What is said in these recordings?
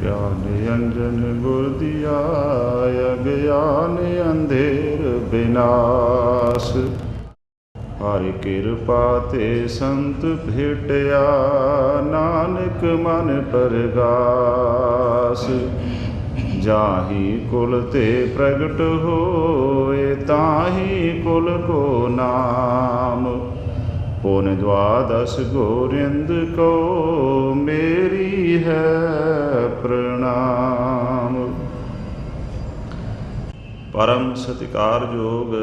ज्ञान अंजन गुर दिया, अज्ञान अंधेर विनाश। हरि कृपा ते संत भेटया, नानक मन परगास। जाहि कुल ते प्रगट होए, ताहि कुल को नाम। पुन द्वादश गोरिंद को, मेरी है प्रणाम। परम सत्कारयोग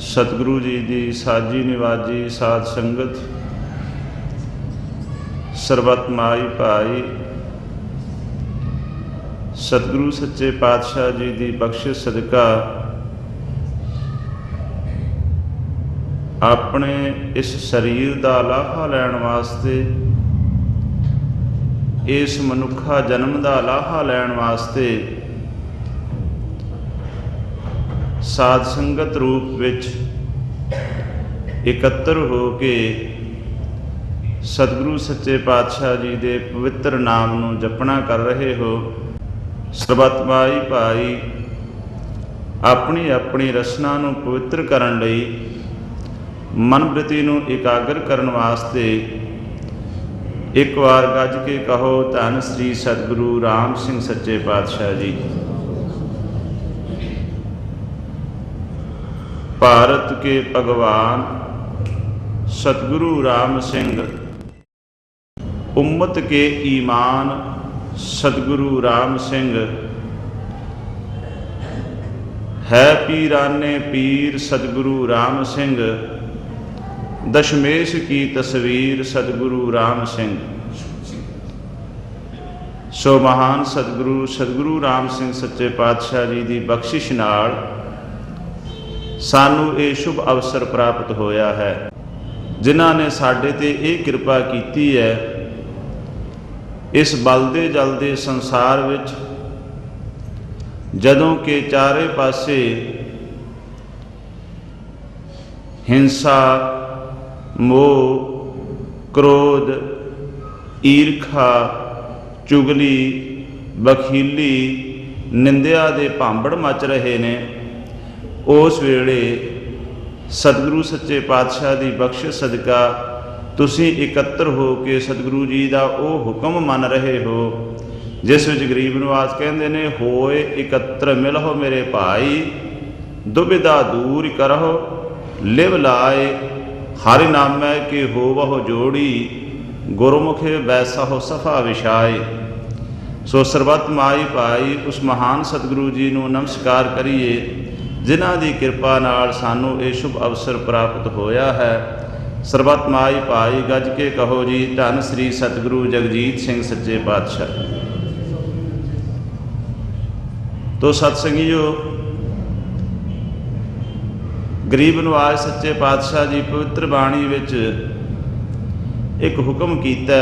सतगुरु जी की साजी निवाजी साध संगत, सरबत माई भाई, सतगुरु सच्चे पातशाह जी की बख्शिश सदका अपने इस शरीर का लाहा लैण वास्ते, इस मनुखा जन्म का लाहा लैण वास्ते साध संगत रूप विच इकत्तर हो के सतगुरु सच्चे पातशाह जी के पवित्र नाम नूं जपना कर रहे हो। सरबत माई भाई अपनी अपनी रसना नूं पवित्र करन लई, मन वृत्ति नूं एकाग्र करन वास्ते एक बार गज के कहो, धन श्री सतगुरु राम सिंह सच्चे पातशाह जी। भारत के भगवान सतगुरु राम सिंह, उम्मत के ईमान सतगुरु राम सिंह, है पीराने पीर सतगुरु राम सिंह, दशमेश की तस्वीर सतगुरु राम सिंह। सो महान सतगुरु राम सिंह सच्चे पातशाह जी की बख्शिश नाल सानू ये शुभ अवसर प्राप्त होया है, जिन्हां ने साडे ते ये कृपा कीती है। इस बलदे जलदे संसार विच जदों के चारे पासे हिंसा, मोह, क्रोध, ईर्खा, चुगली, बखीली, निंदिया दे भांबड़ मच रहे ने, उस वेले सतगुरु सच्चे पातशाह की बख्शिश सदका तुसीं इकत्तर हो के सतगुरु जी का वो हुक्म मन रहे हो, जिस विच गरीब निवास कहते ने, होए इकत्तर मिलहो मेरे भाई, दुविधा दूर करहो लिव लाए, हरि नामै के होवहो जोड़ी, गुरुमुखे बैसहो सफा विछाए। सो सरबत माई भाई उस महान सतगुरु जी नूं नमस्कार करिए, जिन्हां दी कृपा नाल सानू ये शुभ अवसर प्राप्त होया है। सरबत माई भाई गज के कहो जी, धन श्री सतगुरु जगजीत सिंह सच्चे पातशाह। तो सतसंगियो, गरीब नवाज सच्चे पातशाह जी पवित्र बाणी विच एक हुक्म कीता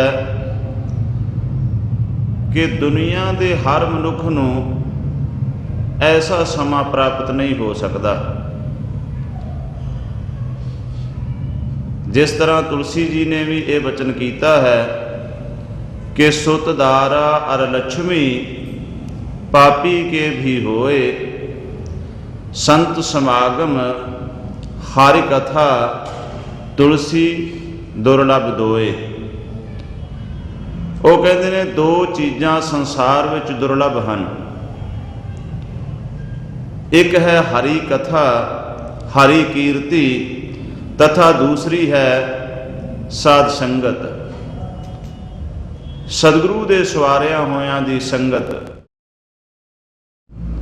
कि दुनिया के हर मनुख नूं ऐसा समा प्राप्त नहीं हो सकता जिस तरह तुलसी जी ने भी ये वचन किया है कि सुत दारा अर लक्ष्मी, पापी के भी होए, संत समागम हरि कथा, तुलसी दुर्लभ दोए। वो कहते हैं दो चीज़ां संसार विच दुर्लभ हैं, एक है हरि कथा, हरि कीर्ति, तथा दूसरी है साध संगत, सतगुरु दे सवारिया होयां दी संगत।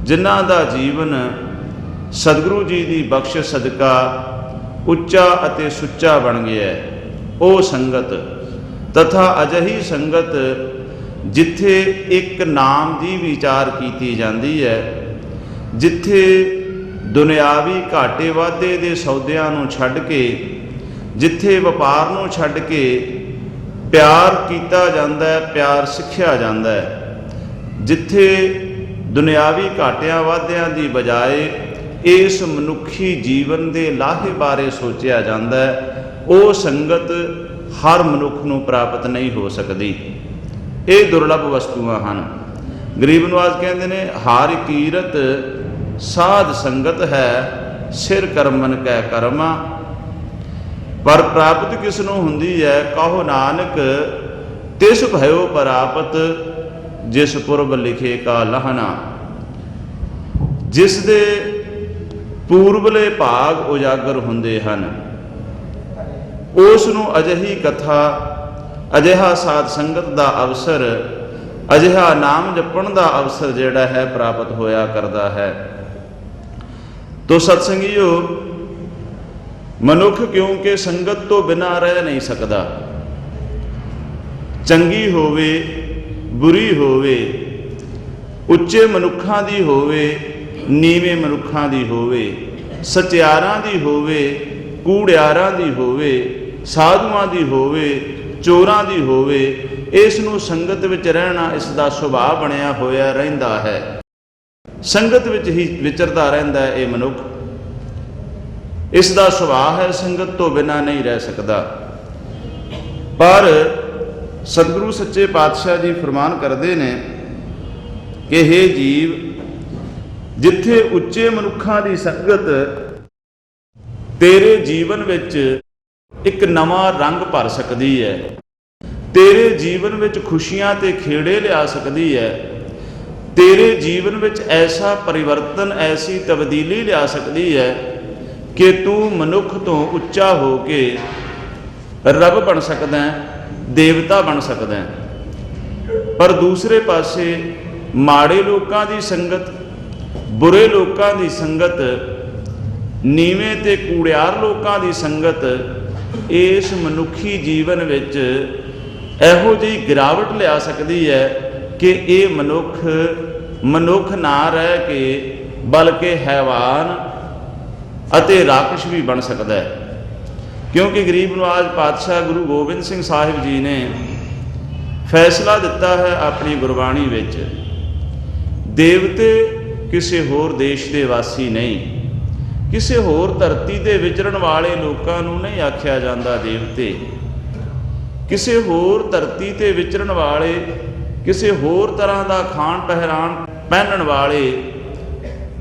जिन्हां दा जीवन सतगुरु जी की बख्शिश सदका उच्चा अते सुच्चा बन गया है, वो संगत तथा अजही संगत जिथे एक नाम की विचार की जाती है, जिथे दुनियावी घाटे वाधे दे सौदियां नूं छड्ड के, जिथे वपार नूं छड्ड के प्यार कीता जांदा है, प्यार सिक्ख्या जांदा है, जिथे दुनियावी घाटियां वाधियां की बजाय इस मनुखी जीवन के लाहे बारे सोचा जाता है, वो संगत हर मनुख नूं प्राप्त नहीं हो सकती। ਇਹ ਦੁਰਲਭ ਵਸਤੂਆਂ ਹਨ। ਗਰੀਬ ਨਵਾਜ਼ ਕਹਿੰਦੇ ਨੇ, ਹਰ ਕੀਰਤ ਸਾਧ ਸੰਗਤ ਹੈ, ਸਿਰ ਕਰਮਨ ਕੈ ਕਰਮਾ। ਪਰ ਪ੍ਰਾਪਤ ਕਿਸ ਨੂੰ ਹੁੰਦੀ ਹੈ? ਕਹੋ ਨਾਨਕ ਤਿਸ ਭਇਓ ਪ੍ਰਾਪਤ, ਜਿਸ ਪੁਰਬ ਲਿਖੇ ਕਾ ਲਹਣਾ। ਜਿਸ ਦੇ ਪੂਰਬਲੇ ਭਾਗ ਉਜਾਗਰ ਹੁੰਦੇ ਹਨ, ਉਸ ਨੂੰ ਅਜਿਹੀ ਕਥਾ, ਅਜਿਹਾ ਸਾਧ ਸੰਗਤ ਦਾ ਅਵਸਰ, ਅਜਿਹਾ ਨਾਮ ਜਪਣ ਦਾ ਅਵਸਰ ਜਿਹੜਾ ਹੈ ਪ੍ਰਾਪਤ ਹੋਇਆ ਕਰਦਾ ਹੈ। ਤੋ ਸਤਸੰਗੀਓ, ਮਨੁੱਖ ਕਿਉਂਕਿ ਸੰਗਤ ਤੋਂ ਬਿਨਾਂ ਰਹਿ ਨਹੀਂ ਸਕਦਾ। ਚੰਗੀ ਹੋਵੇ, ਬੁਰੀ ਹੋਵੇ, ਉੱਚੇ ਮਨੁੱਖਾਂ ਦੀ ਹੋਵੇ, ਨੀਵੇਂ ਮਨੁੱਖਾਂ ਦੀ ਹੋਵੇ, ਸਚਿਆਰਾਂ ਦੀ ਹੋਵੇ, ਕੂੜਿਆਰਾਂ ਦੀ ਹੋਵੇ, ਸਾਧੂਆਂ ਦੀ ਹੋਵੇ, ਚੋਰਾਂ ਦੀ ਹੋਵੇ, ਇਸ ਨੂੰ ਸੰਗਤ ਵਿੱਚ ਰਹਿਣਾ ਇਸ ਦਾ ਸੁਭਾਅ ਬਣਿਆ ਹੋਇਆ ਰਹਿੰਦਾ ਹੈ। ਸੰਗਤ ਵਿੱਚ ਹੀ ਵਿਚਰਦਾ ਰਹਿੰਦਾ ਹੈ ਇਹ ਮਨੁੱਖ। ਇਸ ਦਾ ਸੁਭਾਅ ਹੈ, ਸੰਗਤ ਤੋਂ ਬਿਨਾਂ ਨਹੀਂ ਰਹਿ ਸਕਦਾ। ਪਰ ਸਤਿਗੁਰੂ ਸੱਚੇ ਪਾਤਸ਼ਾਹ ਜੀ ਫਰਮਾਨ ਕਰਦੇ ਨੇ ਕਿ ਹੇ ਜੀਵ, ਜਿੱਥੇ ਉੱਚੇ ਮਨੁੱਖਾਂ ਦੀ ਸੰਗਤ ਤੇਰੇ ਜੀਵਨ ਵਿੱਚ ਇੱਕ ਨਵਾਂ ਰੰਗ ਭਰ ਸਕਦੀ ਹੈ, ਤੇਰੇ ਜੀਵਨ ਵਿੱਚ ਖੁਸ਼ੀਆਂ ਤੇ ਖੇੜੇ ਲਿਆ ਸਕਦੀ ਹੈ, ਤੇਰੇ ਜੀਵਨ ਵਿੱਚ ਐਸਾ ਪਰਿਵਰਤਨ, ਐਸੀ ਤਬਦੀਲੀ ਲਿਆ ਸਕਦੀ ਹੈ ਕਿ ਤੂੰ ਮਨੁੱਖ ਤੋਂ ਉੱਚਾ ਹੋ ਕੇ ਰੱਬ ਬਣ ਸਕਦਾ ਹੈ, ਦੇਵਤਾ ਬਣ ਸਕਦਾ ਹੈ। ਪਰ ਦੂਸਰੇ ਪਾਸੇ ਮਾੜੇ ਲੋਕਾਂ ਦੀ ਸੰਗਤ, ਬੁਰੇ ਲੋਕਾਂ ਦੀ ਸੰਗਤ, ਨੀਵੇਂ ਤੇ ਕੂੜਿਆਰ ਲੋਕਾਂ ਦੀ ਸੰਗਤ ਇਸ ਮਨੁੱਖੀ ਜੀਵਨ ਵਿੱਚ ਇਹੋ ਜਿਹੀ ਗਿਰਾਵਟ ਲਿਆ ਸਕਦੀ ਹੈ ਕਿ ਇਹ ਮਨੁੱਖ ਨਾ ਰਹਿ ਕੇ ਬਲਕਿ ਹੈਵਾਨ ਅਤੇ ਰਾਖਸ਼ ਵੀ ਬਣ ਸਕਦਾ ਹੈ। ਕਿਉਂਕਿ ਗਰੀਬ ਨਵਾਜ਼ ਪਾਤਸ਼ਾਹ ਗੁਰੂ ਗੋਬਿੰਦ ਸਿੰਘ ਸਾਹਿਬ ਜੀ ਨੇ ਫੈਸਲਾ ਦਿੱਤਾ ਹੈ ਆਪਣੀ ਗੁਰਬਾਣੀ ਵਿੱਚ, ਦੇਵਤੇ ਕਿਸੇ ਹੋਰ ਦੇਸ਼ ਦੇ ਵਾਸੀ ਨਹੀਂ, ਕਿਸੇ ਹੋਰ ਧਰਤੀ ਤੇ ਵਿਚਰਨ ਵਾਲੇ ਲੋਕਾਂ ਨੂੰ ਨਹੀਂ ਆਖਿਆ ਜਾਂਦਾ ਦੇਵਤੇ। ਕਿਸੇ ਹੋਰ ਧਰਤੀ ਤੇ ਵਿਚਰਨ ਵਾਲੇ, ਕਿਸੇ ਹੋਰ ਤਰ੍ਹਾਂ ਦਾ ਖਾਣ ਪਹਿਰਾਨ ਪਹਿਨਣ ਵਾਲੇ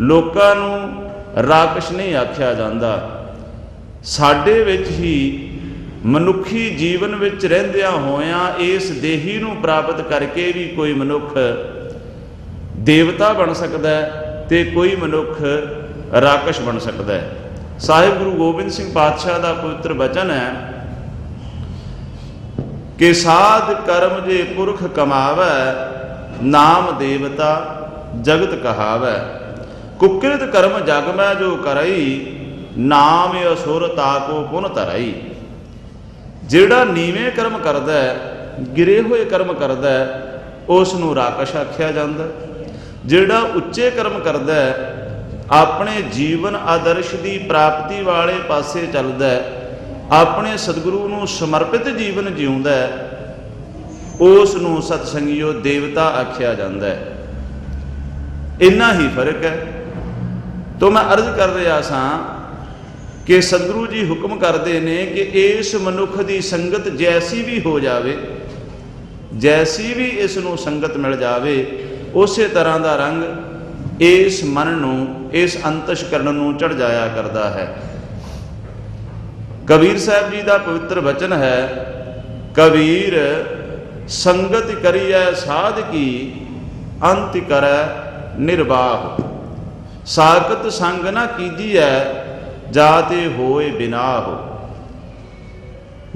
ਲੋਕਾਂ ਨੂੰ ਰਾਖਸ਼ ਨਹੀਂ ਆਖਿਆ ਜਾਂਦਾ। ਸਾਡੇ ਵਿੱਚ ਹੀ ਮਨੁੱਖੀ ਜੀਵਨ ਵਿੱਚ ਰਹਿੰਦਿਆਂ ਹੋਇਆਂ ਇਸ ਦੇਹੀ ਨੂੰ ਪ੍ਰਾਪਤ ਕਰਕੇ ਵੀ ਕੋਈ ਮਨੁੱਖ ਦੇਵਤਾ ਬਣ ਸਕਦਾ ਹੈ ਤੇ ਕੋਈ ਮਨੁੱਖ ਰਾਕਸ਼ ਬਣ ਸਕਦਾ ਹੈ। ਸਾਹਿਬ ਗੁਰੂ ਗੋਬਿੰਦ ਸਿੰਘ ਪਾਤਸ਼ਾਹ ਦਾ ਪਵਿੱਤਰ ਬਚਨ ਹੈ ਕਿ ਸਾਧ ਕਰਮ ਜੇ ਪੁਰਖ ਕਮਾਵੈ, ਨਾਮ ਦੇਵਤਾ ਜਗਤ ਕਹਾਵੈ। ਕੁਕਿਰਤ ਕਰਮ ਜਗ ਮੈਂ ਜੋ ਕਰਈ, ਨਾਮ ਅਸੁਰ ਤਾਕੋ ਪੁਨ ਧਰਈ। ਜਿਹੜਾ ਨੀਵੇਂ ਕਰਮ ਕਰਦਾ ਹੈ, ਗਿਰੇ ਹੋਏ ਕਰਮ ਕਰਦਾ ਹੈ, ਉਸ ਨੂੰ ਰਾਕਸ਼ ਆਖਿਆ ਜਾਂਦਾ। ਜਿਹੜਾ ਉੱਚੇ ਕਰਮ ਕਰਦਾ ਹੈ, ਆਪਣੇ ਜੀਵਨ ਆਦਰਸ਼ ਦੀ ਪ੍ਰਾਪਤੀ ਵਾਲੇ ਪਾਸੇ ਚੱਲਦਾ ਹੈ, ਆਪਣੇ ਸਤਿਗੁਰੂ ਨੂੰ ਸਮਰਪਿਤ ਜੀਵਨ ਜਿਉਂਦਾ ਹੈ, ਉਸ ਨੂੰ ਸਤਸੰਗੀਓ ਦੇਵਤਾ ਆਖਿਆ ਜਾਂਦਾ ਹੈ। ਇੰਨਾ ਹੀ ਫਰਕ ਹੈ। ਤੋ ਮੈਂ ਅਰਜ਼ ਕਰ ਰਿਹਾ ਸਾਂ ਕਿ ਸਤਿਗੁਰੂ ਜੀ ਹੁਕਮ ਕਰਦੇ ਨੇ ਕਿ ਇਸ ਮਨੁੱਖ ਦੀ ਸੰਗਤ ਜੈਸੀ ਵੀ ਹੋ ਜਾਵੇ, ਜੈਸੀ ਵੀ ਇਸ ਨੂੰ ਸੰਗਤ ਮਿਲ ਜਾਵੇ, ਉਸੇ ਤਰ੍ਹਾਂ ਦਾ ਰੰਗ ਇਸ ਮਨ ਨੂੰ, ਇਸ ਅੰਤਸ਼ਕਰਨ ਨੂੰ ਚੜ੍ਹ ਜਾਇਆ ਕਰਦਾ ਹੈ। ਕਬੀਰ ਸਾਹਿਬ ਜੀ ਦਾ ਪਵਿੱਤਰ ਬਚਨ ਹੈ, ਕਬੀਰ ਸੰਗਤ ਕਰੀਐ ਸਾਧ ਕੀ, ਅੰਤ ਕਰੈ ਨਿਰਵਾਹ। ਸਾਖਤ ਸੰਗ ਨਾ ਕੀਜੀਐ, ਜਾਤੇ ਹੋਏ ਬਿਨਾਹ।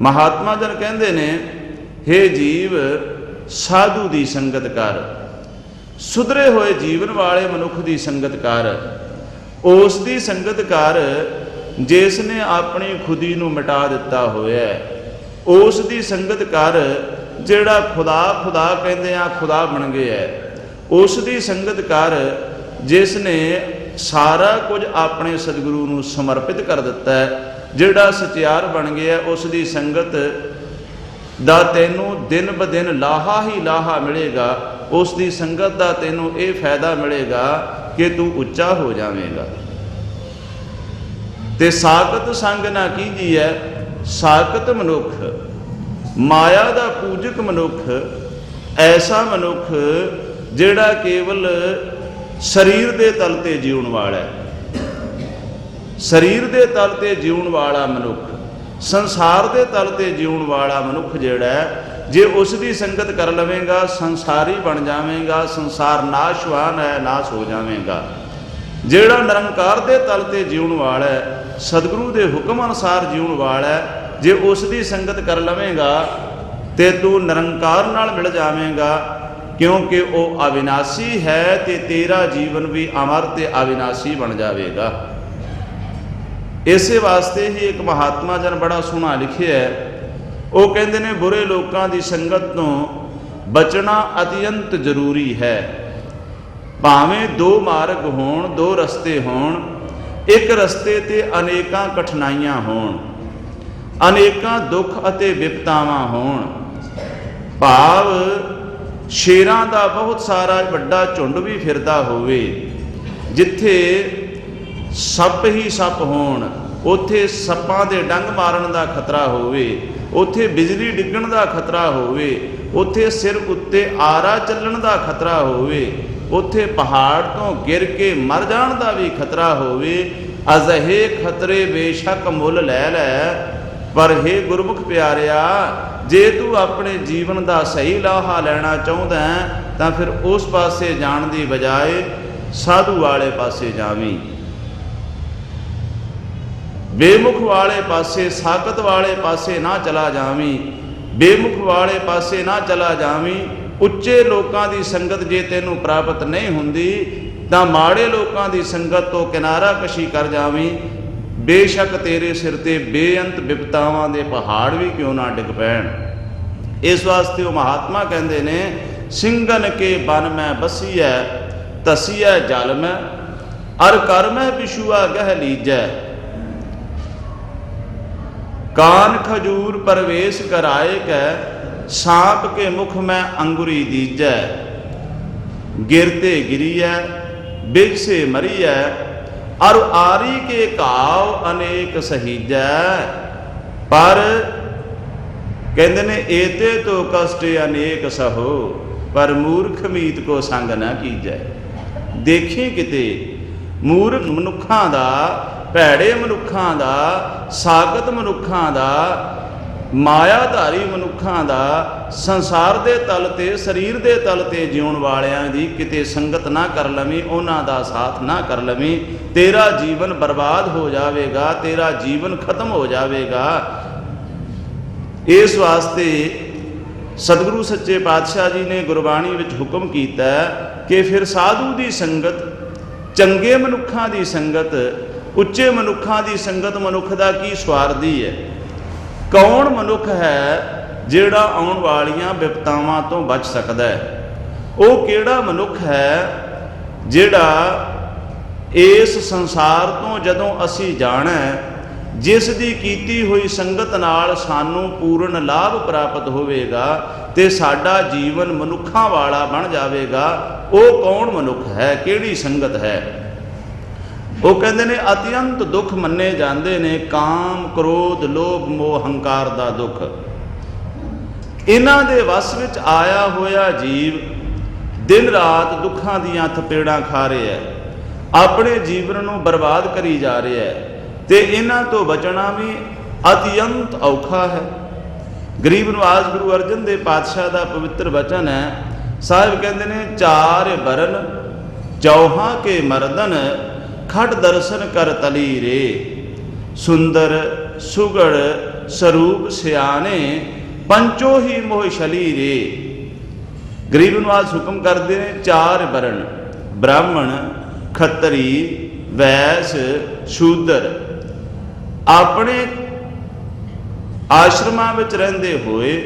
ਮਹਾਤਮਾ ਜਨ ਕਹਿੰਦੇ ਨੇ, ਹੇ ਜੀਵ, ਸਾਧੂ ਦੀ ਸੰਗਤ ਕਰ, ਸੁਧਰੇ ਹੋਏ ਜੀਵਨ ਵਾਲੇ ਮਨੁੱਖ ਦੀ ਸੰਗਤ ਕਰ, ਉਸ ਦੀ ਸੰਗਤ ਕਰ ਜਿਸ ਨੇ ਆਪਣੀ ਖੁਦੀ ਨੂੰ ਮਿਟਾ ਦਿੱਤਾ ਹੋਇਆ ਹੈ। ਉਸ ਦੀ ਸੰਗਤ ਕਰ ਜਿਹੜਾ ਖੁਦਾ ਕਹਿੰਦੇ ਆ ਖੁਦਾ ਬਣ ਗਿਆ ਹੈ। ਉਸ ਦੀ ਸੰਗਤ ਕਰ ਜਿਸ ਨੇ ਸਾਰਾ ਕੁਝ ਆਪਣੇ ਸਤਿਗੁਰੂ ਨੂੰ ਸਮਰਪਿਤ ਕਰ ਦਿੱਤਾ ਹੈ। ਜਿਹੜਾ ਸਚਿਆਰ ਬਣ ਗਿਆ, ਉਸ ਦੀ ਸੰਗਤ ਦਾ ਤੈਨੂੰ ਦਿਨ ਬ ਦਿਨ ਲਾਹਾ ਹੀ ਲਾਹਾ ਮਿਲੇਗਾ। ਉਸ ਦੀ ਸੰਗਤ ਦਾ ਤੈਨੂੰ ਇਹ ਫਾਇਦਾ ਮਿਲੇਗਾ ਕਿ ਤੂੰ ਉੱਚਾ ਹੋ ਜਾਵੇਂਗਾ। ਤੇ ਸਾਖਤ ਸੰਗ ਨਾ ਕੀਜੀਐ, ਸਾਖਤ ਮਨੁੱਖ, ਮਾਇਆ ਦਾ ਪੂਜਕ ਮਨੁੱਖ ਐਸਾ ਮਨੁੱਖ ਜਿਹੜਾ ਕੇਵਲ ਸਰੀਰ ਦੇ ਤਲ ਤੇ ਜਿਉਣ ਵਾਲਾ ਹੈ, ਸਰੀਰ ਦੇ ਤਲ ਤੇ ਜਿਉਣ ਵਾਲਾ ਮਨੁੱਖ, ਸੰਸਾਰ ਦੇ ਤਲ ਤੇ ਜਿਉਣ ਵਾਲਾ ਮਨੁੱਖ ਜਿਹੜਾ ਜੇ ਉਸ ਦੀ ਸੰਗਤ ਕਰ ਲਵੇਂਗਾ ਸੰਸਾਰੀ ਬਣ ਜਾਵੇਂਗਾ, ਸੰਸਾਰ ਨਾਸ਼ਵਾਨ ਹੈ, ਨਾਸ਼ ਹੋ ਜਾਵੇਂਗਾ। ਜਿਹੜਾ ਨਿਰੰਕਾਰ ਦੇ ਤਲ ਤੇ ਜਿਉਣ ਵਾਲਾ ਹੈ, ਸਤਿਗੁਰੂ ਦੇ ਹੁਕਮ ਅਨੁਸਾਰ ਜਿਉਣ ਵਾਲਾ ਹੈ, ਜੇ ਉਸ ਦੀ ਸੰਗਤ ਕਰ ਲਵੇਂਗਾ ਤੇ ਤੂੰ ਨਿਰੰਕਾਰ ਨਾਲ ਮਿਲ ਜਾਵੇਂਗਾ, ਕਿਉਂਕਿ ਉਹ ਅਵਿਨਾਸ਼ੀ ਹੈ ਤੇ ਤੇਰਾ ਜੀਵਨ ਵੀ ਅਮਰ ਤੇ ਅਵਿਨਾਸ਼ੀ ਬਣ ਜਾਵੇਗਾ। ਇਸੇ ਵਾਸਤੇ ਹੀ ਇੱਕ ਮਹਾਤਮਾ ਜਨ ਬੜਾ ਸੋਹਣਾ ਲਿਖਿਆ ਹੈ, ਉਹ ਕਹਿੰਦੇ ਨੇ ਬੁਰੇ ਲੋਕਾਂ ਦੀ ਸੰਗਤ ਤੋਂ ਬਚਣਾ ਅਤਿਅੰਤ ਜ਼ਰੂਰੀ ਹੈ। ਭਾਵੇਂ ਦੋ ਮਾਰਗ ਹੋਣ, ਦੋ ਰਸਤੇ ਹੋਣ, ਇੱਕ ਰਸਤੇ ਤੇ ਅਨੇਕਾਂ ਕਠਿਨਾਈਆਂ ਹੋਣ, ਅਨੇਕਾਂ ਦੁੱਖ ਅਤੇ ਵਿਪਤਾਵਾਂ ਹੋਣ। ਭਾਵ ਸ਼ੇਰਾਂ ਦਾ ਬਹੁਤ ਸਾਰਾ ਵੱਡਾ ਝੁੰਡ ਵੀ ਫਿਰਦਾ ਹੋਵੇ, ਜਿੱਥੇ ਸੱਪ ਹੀ ਸੱਪ ਹੋਣ, ਉੱਥੇ ਸੱਪਾਂ ਦੇ ਡੰਗ ਮਾਰਨ ਦਾ ਖਤਰਾ ਹੋਵੇ, ਉੱਥੇ ਬਿਜਲੀ ਡਿੱਗਣ ਦਾ ਖਤਰਾ ਹੋਵੇ, ਉੱਥੇ ਸਿਰ ਉੱਤੇ ਆਰਾ ਚੱਲਣ ਦਾ ਖਤਰਾ ਹੋਵੇ, ਉੱਥੇ ਪਹਾੜ ਤੋਂ ਗਿਰ ਕੇ ਮਰ ਜਾਣ ਦਾ ਵੀ ਖਤਰਾ ਹੋਵੇ। ਅਜਿਹੇ ਖਤਰੇ ਬੇਸ਼ੱਕ ਮੁੱਲ ਲੈ ਲੈ, ਪਰ ਹੇ ਗੁਰਮੁਖ ਪਿਆਰਿਆ, ਜੇ ਤੂੰ ਆਪਣੇ ਜੀਵਨ ਦਾ ਸਹੀ ਲਾਹਾ ਲੈਣਾ ਚਾਹੁੰਦਾ ਤਾਂ ਫਿਰ ਉਸ ਪਾਸੇ ਜਾਣ ਦੀ ਬਜਾਏ ਸਾਧੂ ਵਾਲੇ ਪਾਸੇ ਜਾਵੀਂ, ਬੇਮੁਖ ਵਾਲੇ ਪਾਸੇ, ਸਾਕਤ ਵਾਲੇ ਪਾਸੇ ਨਾ ਚਲਾ ਜਾਵੀਂ, ਬੇਮੁਖ ਵਾਲੇ ਪਾਸੇ ਨਾ ਚਲਾ ਜਾਵੀਂ। ਉੱਚੇ ਲੋਕਾਂ ਦੀ ਸੰਗਤ ਜੇ ਤੈਨੂੰ ਪ੍ਰਾਪਤ ਨਹੀਂ ਹੁੰਦੀ ਤਾਂ ਮਾੜੇ ਲੋਕਾਂ ਦੀ ਸੰਗਤ ਤੋਂ ਕਿਨਾਰਾ ਕਸ਼ੀ ਕਰ ਜਾਵੀਂ। ਬੇਸ਼ੱਕ ਤੇਰੇ ਸਿਰ ਤੇ ਬੇਅੰਤ ਵਿਪਤਾਵਾਂ ਦੇ ਪਹਾੜ ਵੀ ਕਿਉਂ ਨਾ ਡਿੱਗ ਪੈਣ। ਇਸ ਵਾਸਤੇ ਉਹ ਮਹਾਤਮਾ ਕਹਿੰਦੇ ਨੇ, ਸਿੰਘਨ ਕੇ ਬਨ ਮੈਂ ਬਸੀਐ ਤਸੀਐ ਜਲ ਮੈਂ, ਅਰ ਕਰ ਮੈਂ ਵਿਸ਼ੂਆ ਗਹਿ ਲੀਜੈ, कान खजूर परवेश कराए कै सांप के मुख में अंगुरी दीजै, गिरते गिरियै बिग से मरियै, और आरी के घाव अनेक सहीजै। पर कहते ने एते तो कष्ट अनेक सहो, पर मूर्ख मीत को संग न कीजै। देखी किते मूर्ख मनुखां दा, ਭੈੜੇ ਮਨੁੱਖਾਂ ਦਾ, ਸਾਗਤ ਮਨੁੱਖਾਂ ਦਾ, ਮਾਇਆਧਾਰੀ ਮਨੁੱਖਾਂ ਦਾ, ਸੰਸਾਰ ਦੇ ਤਲ ਤੇ, ਸਰੀਰ ਦੇ ਤਲ ਤੇ ਜਿਉਣ ਵਾਲਿਆਂ ਦੀ ਕਿਤੇ ਸੰਗਤ ਨਾ ਕਰ ਲਵੀਂ, ਉਹਨਾਂ ਦਾ ਸਾਥ ਨਾ ਕਰ ਲਵੀਂ। ਤੇਰਾ ਜੀਵਨ ਬਰਬਾਦ ਹੋ ਜਾਵੇਗਾ, ਤੇਰਾ ਜੀਵਨ ਖਤਮ ਹੋ ਜਾਵੇਗਾ। ਇਸ ਵਾਸਤੇ ਸਤਿਗੁਰੂ ਸੱਚੇ ਪਾਤਸ਼ਾਹ ਜੀ ਨੇ ਗੁਰਬਾਣੀ ਵਿੱਚ ਹੁਕਮ ਕੀਤਾ ਕਿ ਫਿਰ ਸਾਧੂ ਦੀ ਸੰਗਤ, ਚੰਗੇ ਮਨੁੱਖਾਂ ਦੀ ਸੰਗਤ, ਉੱਚੇ ਮਨੁੱਖਾਂ ਦੀ ਸੰਗਤ ਮਨੁੱਖ ਦਾ ਕੀ ਸਵਾਰਦੀ ਹੈ। ਕੌਣ ਮਨੁੱਖ ਹੈ ਜਿਹੜਾ ਆਉਣ ਵਾਲੀਆਂ ਵਿਪਤਾਵਾਂ ਤੋਂ ਬਚ ਸਕਦਾ ਹੈ? ਉਹ ਕਿਹੜਾ ਮਨੁੱਖ ਹੈ ਜਿਹੜਾ ਇਸ ਸੰਸਾਰ ਤੋਂ ਜਦੋਂ ਅਸੀਂ ਜਾਣਾ, ਜਿਸ ਦੀ ਕੀਤੀ ਹੋਈ ਸੰਗਤ ਨਾਲ ਸਾਨੂੰ ਪੂਰਨ ਲਾਭ ਪ੍ਰਾਪਤ ਹੋਵੇਗਾ ਤੇ ਸਾਡਾ ਜੀਵਨ ਮਨੁੱਖਾਂ ਵਾਲਾ ਬਣ ਜਾਵੇਗਾ। ਉਹ ਕੌਣ ਮਨੁੱਖ ਹੈ, ਕਿਹੜੀ ਸੰਗਤ ਹੈ? ਉਹ ਕਹਿੰਦੇ ਨੇ ਅਤਿਅੰਤ ਦੁੱਖ ਮੰਨੇ ਜਾਂਦੇ ਨੇ ਕਾਮ, ਕ੍ਰੋਧ, ਲੋਭ, ਮੋਹ, ਹੰਕਾਰ ਦਾ ਦੁੱਖ। ਇਹਨਾਂ ਦੇ ਵਸ ਵਿੱਚ ਆਇਆ ਹੋਇਆ ਜੀਵ ਦਿਨ ਰਾਤ ਦੁੱਖਾਂ ਦੀਆਂ ਥਪੇੜਾਂ ਖਾ ਰਿਹਾ ਹੈ, ਆਪਣੇ ਜੀਵਨ ਨੂੰ ਬਰਬਾਦ ਕਰੀ ਜਾ ਰਿਹਾ ਹੈ ਤੇ ਇਹਨਾਂ ਤੋਂ ਬਚਣਾ ਵੀ ਅਤਿਅੰਤ ਔਖਾ ਹੈ। ਗਰੀਬ ਨਿਵਾਜ ਗੁਰੂ ਅਰਜਨ ਦੇਵ ਪਾਤਸ਼ਾਹ ਦਾ ਪਵਿੱਤਰ ਬਚਨ ਹੈ। ਸਾਹਿਬ ਕਹਿੰਦੇ ਨੇ, ਚਾਰ ਬਰਨ ਚੌਹਾਂ ਕੇ ਮਰਦਨ, ਖਟ ਦਰਸ਼ਨ ਕਰ ਤਲੀ ਰੇ, ਸੁੰਦਰ ਸੁਗੜ ਸਰੂਪ ਸਿਆਣੇ, ਪੰਚੋ ਹੀ ਮੋਹ ਛਲੀ ਰੇ। ਗਰੀਬ ਨਿਵਾਜ ਹੁਕਮ ਕਰਦੇ ਨੇ, ਚਾਰ ਵਰਨ ਬ੍ਰਾਹਮਣ, ਖੱਤਰੀ, ਵੈਸ, ਸ਼ੂਦਰ, ਆਪਣੇ ਆਸ਼ਰਮਾਂ ਵਿੱਚ ਰਹਿੰਦੇ ਹੋਏ,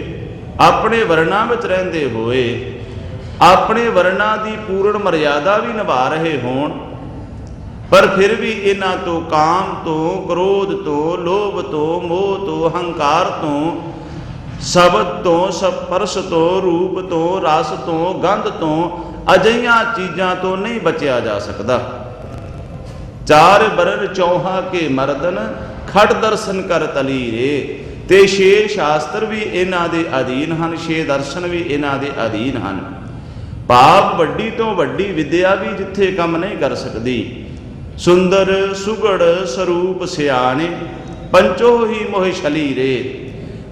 ਆਪਣੇ ਵਰਨਾਂ ਵਿੱਚ ਰਹਿੰਦੇ ਹੋਏ, ਆਪਣੇ ਵਰਨਾਂ ਦੀ ਪੂਰਨ ਮਰਿਆਦਾ ਵੀ ਨਿਭਾ ਰਹੇ ਹੋਣ, ਪਰ ਫਿਰ ਵੀ ਇਹਨਾਂ ਤੋਂ, ਕਾਮ ਤੋਂ, ਕ੍ਰੋਧ ਤੋਂ, ਲੋਭ ਤੋਂ, ਮੋਹ ਤੋਂ, ਹੰਕਾਰ ਤੋਂ, ਸ਼ਬਦ ਤੋਂ, ਸਪਰਸ਼ ਤੋਂ, ਰੂਪ ਤੋਂ, ਰਸ ਤੋਂ, ਗੰਧ ਤੋਂ, ਅਜਿਹੀਆਂ ਚੀਜ਼ਾਂ ਤੋਂ ਨਹੀਂ ਬਚਿਆ ਜਾ ਸਕਦਾ। ਚਾਰ ਬਰਨ ਚੌਹਾਂ ਕੇ ਮਰਦਨ, ਖਟ ਦਰਸ਼ਨ ਕਰ ਤਲੀ ਰੇ। ਤੇ 6 ਸ਼ਾਸਤਰ ਵੀ ਇਹਨਾਂ ਦੇ ਅਧੀਨ ਹਨ, 6 ਦਰਸ਼ਨ ਵੀ ਇਹਨਾਂ ਦੇ ਅਧੀਨ ਹਨ। ਭਾਵ ਵੱਡੀ ਤੋਂ ਵੱਡੀ ਵਿਦਿਆ ਵੀ ਜਿੱਥੇ ਕੰਮ ਨਹੀਂ ਕਰ ਸਕਦੀ। ਸੁੰਦਰ ਸੁਗੜ ਸਰੂਪ ਸਿਆਣੇ, ਪੰਚੋ ਹੀ ਮੋਹ ਛਲੀਰੇ।